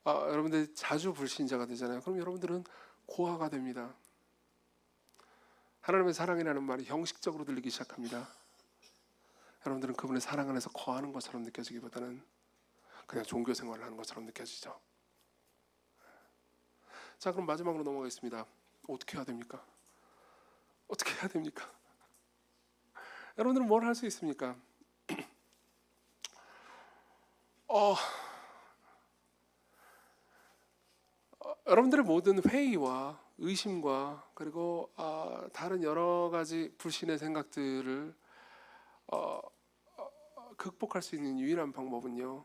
여러분들이 자주 불신자가 되잖아요. 그럼 여러분들은 고아가 됩니다. 하나님의 사랑이라는 말이 형식적으로 들리기 시작합니다. 여러분들은 그분의 사랑 안에서 거하는 것처럼 느껴지기보다는 그냥 종교 생활을 하는 것처럼 느껴지죠. 자, 그럼 마지막으로 넘어가겠습니다. 어떻게 해야 됩니까? 어떻게 해야 됩니까? 여러분들은 뭘 할 수 있습니까? 여러분들의 모든 회의와 의심과 그리고 다른 여러 가지 불신의 생각들을 극복할 수 있는 유일한 방법은요,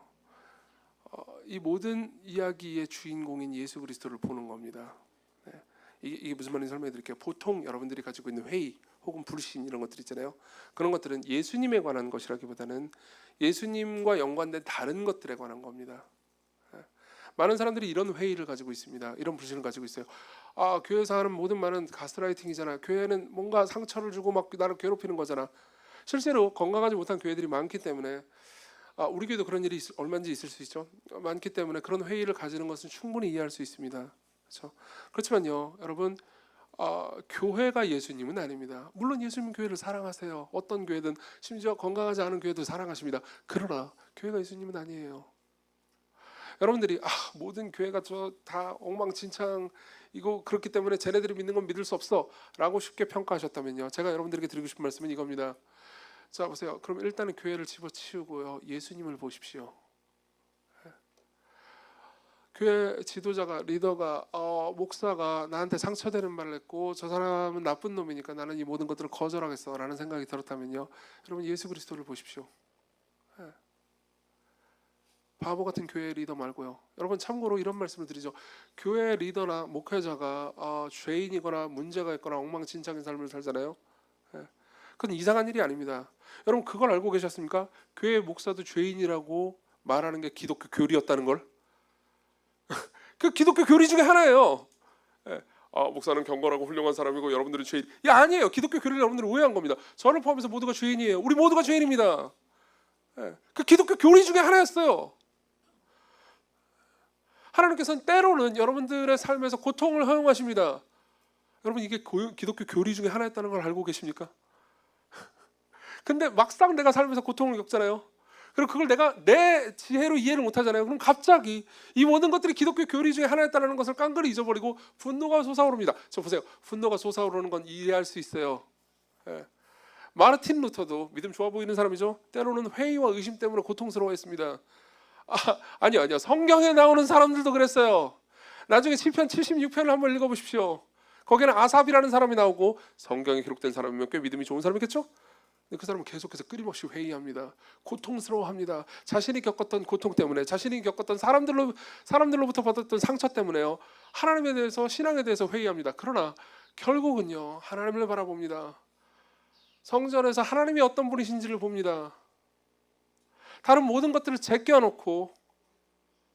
이 모든 이야기의 주인공인 예수 그리스도를 보는 겁니다. 네. 이게 무슨 말인지 설명해 드릴게요. 보통 여러분들이 가지고 있는 회의 혹은 불신 이런 것들 있잖아요. 그런 것들은 예수님에 관한 것이라기보다는 예수님과 연관된 다른 것들에 관한 겁니다. 많은 사람들이 이런 회의를 가지고 있습니다. 이런 불신을 가지고 있어요. 교회에서 하는 모든 말은 가스라이팅이잖아. 교회는 뭔가 상처를 주고 막 나를 괴롭히는 거잖아. 실제로 건강하지 못한 교회들이 많기 때문에 우리 교회도 그런 일이 얼마든지 있을 수 있죠. 많기 때문에 그런 회의를 가지는 것은 충분히 이해할 수 있습니다. 그렇죠? 그렇지만요, 여러분, 교회가 예수님은 아닙니다. 물론 예수님은 교회를 사랑하세요. 어떤 교회든, 심지어 건강하지 않은 교회도 사랑하십니다. 그러나 교회가 예수님은 아니에요. 여러분들이 모든 교회가 다 엉망진창 이거 그렇기 때문에 쟤네들이 믿는 건 믿을 수 없어 라고 쉽게 평가하셨다면요, 제가 여러분들에게 드리고 싶은 말씀은 이겁니다. 자, 보세요. 그럼 일단은 교회를 집어치우고요, 예수님을 보십시오. 교회 지도자가, 리더가, 목사가 나한테 상처되는 말을 했고 저 사람은 나쁜 놈이니까 나는 이 모든 것들을 거절하겠어 라는 생각이 들었다면요, 여러분 예수 그리스도를 보십시오. 바보 같은 교회 리더 말고요. 여러분, 참고로 이런 말씀을 드리죠. 교회 리더나 목회자가 죄인이거나 문제가 있거나 엉망진창인 삶을 살잖아요. 그건 이상한 일이 아닙니다. 여러분, 그걸 알고 계셨습니까? 교회 목사도 죄인이라고 말하는 게 기독교 교리였다는 걸. 그 기독교 교리 중에 하나예요. 목사는 경건하고 훌륭한 사람이고 여러분들은 죄인. 아니에요. 기독교 교리를 여러분들은 오해한 겁니다. 저를 포함해서 모두가 죄인이에요. 우리 모두가 죄인입니다. 그 기독교 교리 중에 하나였어요. 하나님께서는 때로는 여러분들의 삶에서 고통을 허용하십니다. 여러분, 이게 기독교 교리 중에 하나였다는 걸 알고 계십니까? 근데 막상 내가 살면서 고통을 겪잖아요. 그리고 그걸 내가 내 지혜로 이해를 못하잖아요. 그럼 갑자기 이 모든 것들이 기독교 교리 중에 하나였다는 것을 깡그리 잊어버리고 분노가 솟아오릅니다. 저 보세요. 분노가 솟아오르는 건 이해할 수 있어요. 마르틴 루터도 믿음 좋아 보이는 사람이죠. 때로는 회의와 의심 때문에 고통스러워했습니다. 아니요. 성경에 나오는 사람들도 그랬어요. 나중에 시편 76편을 한번 읽어보십시오. 거기는 아삽이라는 사람이 나오고 성경에 기록된 사람이면 꽤 믿음이 좋은 사람이겠죠? 근데 그 사람은 계속해서 끊임없이 회의합니다. 고통스러워합니다. 자신이 겪었던 고통 때문에, 자신이 겪었던 사람들로부터 받았던 상처 때문에요, 하나님에 대해서, 신앙에 대해서 회의합니다. 그러나 결국은요, 하나님을 바라봅니다. 성전에서 하나님이 어떤 분이신지를 봅니다. 다른 모든 것들을 제껴놓고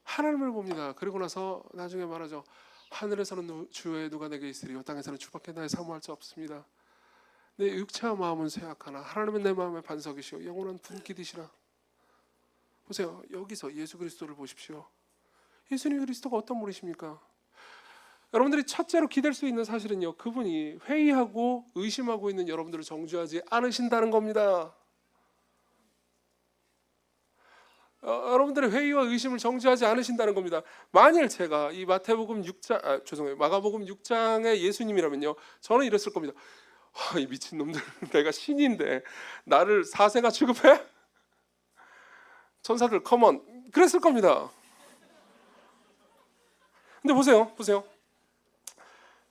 하나님을 봅니다. 그리고 나서 나중에 말하죠. 하늘에서는 주의 누가 내게 있으리요 땅에서는 주밖에 나의 사모할 자 없습니다. 내 육체와 마음은 쇠약하나 하나님은 내 마음의 반석이시오 영원한 분기이시라. 보세요. 여기서 예수 그리스도를 보십시오. 예수님 그리스도가 어떤 분이십니까? 여러분들이 첫째로 기댈 수 있는 사실은요, 그분이 회의하고 의심하고 있는 여러분들을 정죄하지 않으신다는 겁니다. 여러분들의 회의와 의심을 정죄하지 않으신다는 겁니다. 만일 제가 이 마가복음 6장의 예수님이라면요, 저는 이랬을 겁니다. 이 미친놈들, 내가 신인데 나를 사생아 취급해? 천사들 컴온, 그랬을 겁니다. 근데 보세요.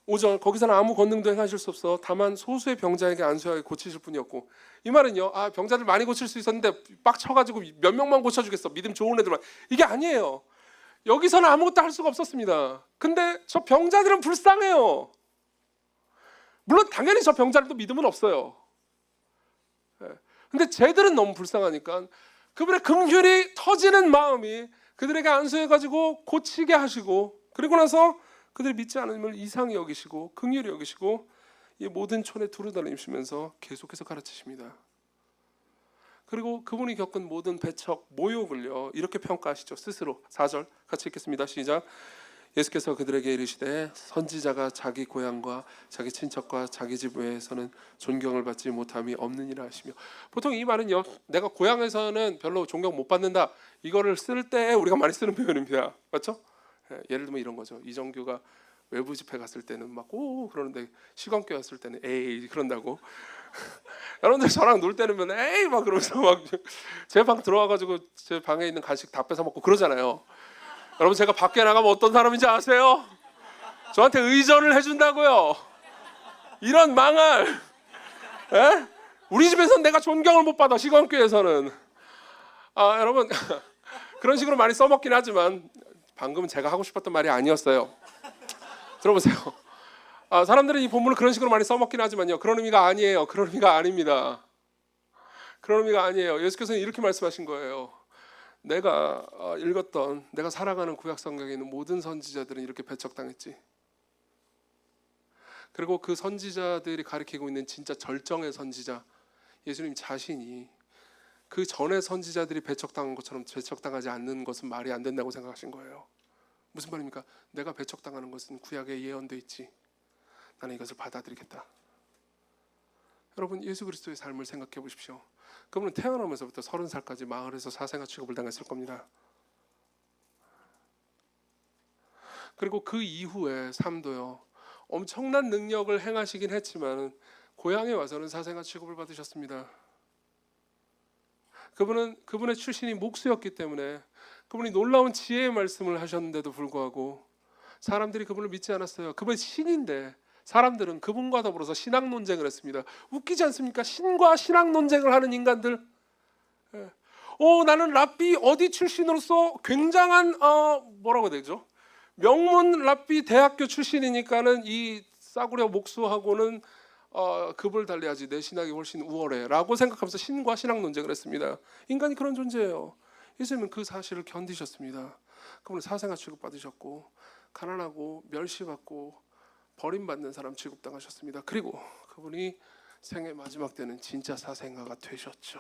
오절 거기서는 아무 권능도 행하실 수 없어 다만 소수의 병자에게 안수하게 고치실 뿐이었고, 이 말은요, 병자들 많이 고칠 수 있었는데 빡쳐가지고 몇 명만 고쳐주겠어, 믿음 좋은 애들만, 이게 아니에요. 여기서는 아무것도 할 수가 없었습니다. 근데 저 병자들은 불쌍해요. 물론 당연히 저 병자들도 믿음은 없어요. 근데 쟤들은 너무 불쌍하니까 그분의 긍휼이 터지는 마음이 그들에게 안수해가지고 고치게 하시고, 그리고 나서 그들이 믿지 않음을 이상히 여기시고 긍휼히 여기시고 이 모든 촌에 두루다니시면서 계속해서 가르치십니다. 그리고 그분이 겪은 모든 배척, 모욕을요 이렇게 평가하시죠. 스스로 4절 같이 읽겠습니다. 시작. 예수께서 그들에게 이르시되 선지자가 자기 고향과 자기 친척과 자기 집 외에서는 존경을 받지 못함이 없느니라 하시며, 보통 이 말은요, 내가 고향에서는 별로 존경 못 받는다, 이거를 쓸 때 우리가 많이 쓰는 표현입니다. 맞죠? 예를 들면 이런 거죠. 이정규가 외부 집회 갔을 때는 막 오 그러는데 시건교회 왔을 때는 에이 그런다고. 여러분들 저랑 놀 때는 에이 막 그러면서 막 제 방 들어와가지고 제 방에 있는 간식 다 뺏어 먹고 그러잖아요. 여러분 제가 밖에 나가면 어떤 사람인지 아세요? 저한테 의존을 해준다고요. 이런 망할. 에? 우리 집에서는 내가 존경을 못 받아, 시건교회에서는. 여러분 그런 식으로 많이 써먹긴 하지만 방금은 제가 하고 싶었던 말이 아니었어요. 들어보세요. 사람들은 이 본문을 그런 식으로 많이 써먹긴 하지만요, 그런 의미가 아니에요. 그런 의미가 아닙니다. 그런 의미가 아니에요. 예수께서는 이렇게 말씀하신 거예요. 내가 읽었던, 내가 살아가는 구약 성경에 있는 모든 선지자들은 이렇게 배척당했지. 그리고 그 선지자들이 가리키고 있는 진짜 절정의 선지자 예수님 자신이 그 전에 선지자들이 배척당한 것처럼 배척당하지 않는 것은 말이 안 된다고 생각하신 거예요. 무슨 말입니까? 내가 배척당하는 것은 구약에 예언되어 있지, 나는 이것을 받아들이겠다. 여러분 예수 그리스도의 삶을 생각해 보십시오. 그분은 태어나면서부터 30살까지 마을에서 사생아 취급을 당했을 겁니다. 그리고 그 이후의 삶도요, 엄청난 능력을 행하시긴 했지만 고향에 와서는 사생아 취급을 받으셨습니다. 그분은 그분의 출신이 목수였기 때문에 그분이 놀라운 지혜의 말씀을 하셨는데도 불구하고 사람들이 그분을 믿지 않았어요. 그분이 신인데 사람들은 그분과 더불어서 신학 논쟁을 했습니다. 웃기지 않습니까? 신과 신학 논쟁을 하는 인간들. 나는 랍비 어디 출신으로서 굉장한 뭐라고 해야 되죠? 명문 랍비 대학교 출신이니까는 이 싸구려 목수하고는 급을 달리하지, 내 신학이 훨씬 우월해 라고 생각하면서 신과 신학 논쟁을 했습니다. 인간이 그런 존재예요. 예수님은 그 사실을 견디셨습니다. 그분은 사생아 취급받으셨고 가난하고 멸시받고 버림받는 사람 취급당하셨습니다. 그리고 그분이 생애 마지막 때는 진짜 사생아가 되셨죠.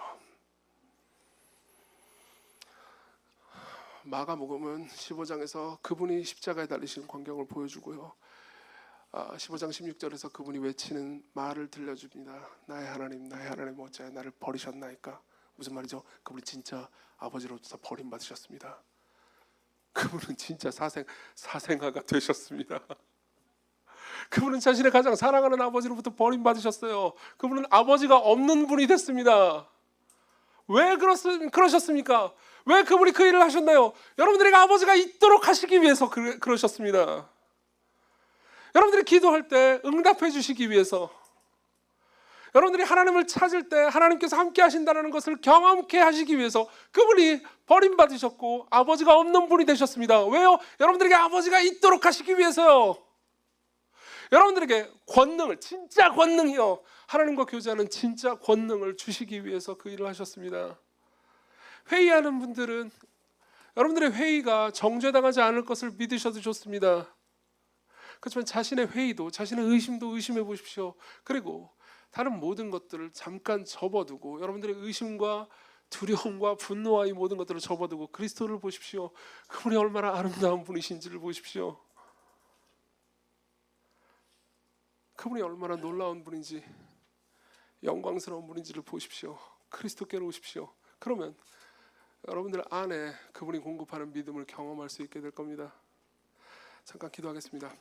마가복음은 15장에서 그분이 십자가에 달리시는 광경을 보여주고요, 15장 16절에서 그분이 외치는 말을 들려줍니다. 나의 하나님 어찌하여 나를 버리셨나이까. 무슨 말이죠? 그분이 진짜 아버지로부터 버림받으셨습니다. 그분은 진짜 사생아가 되셨습니다. 그분은 자신의 가장 사랑하는 아버지로부터 버림받으셨어요. 그분은 아버지가 없는 분이 됐습니다. 왜 그러셨습니까? 왜 그분이 그 일을 하셨나요? 여러분들에게 아버지가 있도록 하시기 위해서 그러셨습니다. 여러분들이 기도할 때 응답해 주시기 위해서, 여러분들이 하나님을 찾을 때 하나님께서 함께 하신다는 것을 경험케 하시기 위해서 그분이 버림받으셨고 아버지가 없는 분이 되셨습니다. 왜요? 여러분들에게 아버지가 있도록 하시기 위해서요. 여러분들에게 권능을, 진짜 권능이요, 하나님과 교제하는 진짜 권능을 주시기 위해서 그 일을 하셨습니다. 회의하는 분들은 여러분들의 회의가 정죄당하지 않을 것을 믿으셔도 좋습니다. 그렇지만 자신의 회의도, 자신의 의심도 의심해 보십시오. 그리고 다른 모든 것들을 잠깐 접어두고 여러분들의 의심과 두려움과 분노와 이 모든 것들을 접어두고 그리스도를 보십시오. 그분이 얼마나 아름다운 분이신지를 보십시오. 그분이 얼마나 놀라운 분인지, 영광스러운 분인지를 보십시오. 그리스도께로 오십시오. 그러면 여러분들 안에 그분이 공급하는 믿음을 경험할 수 있게 될 겁니다. 잠깐 기도하겠습니다.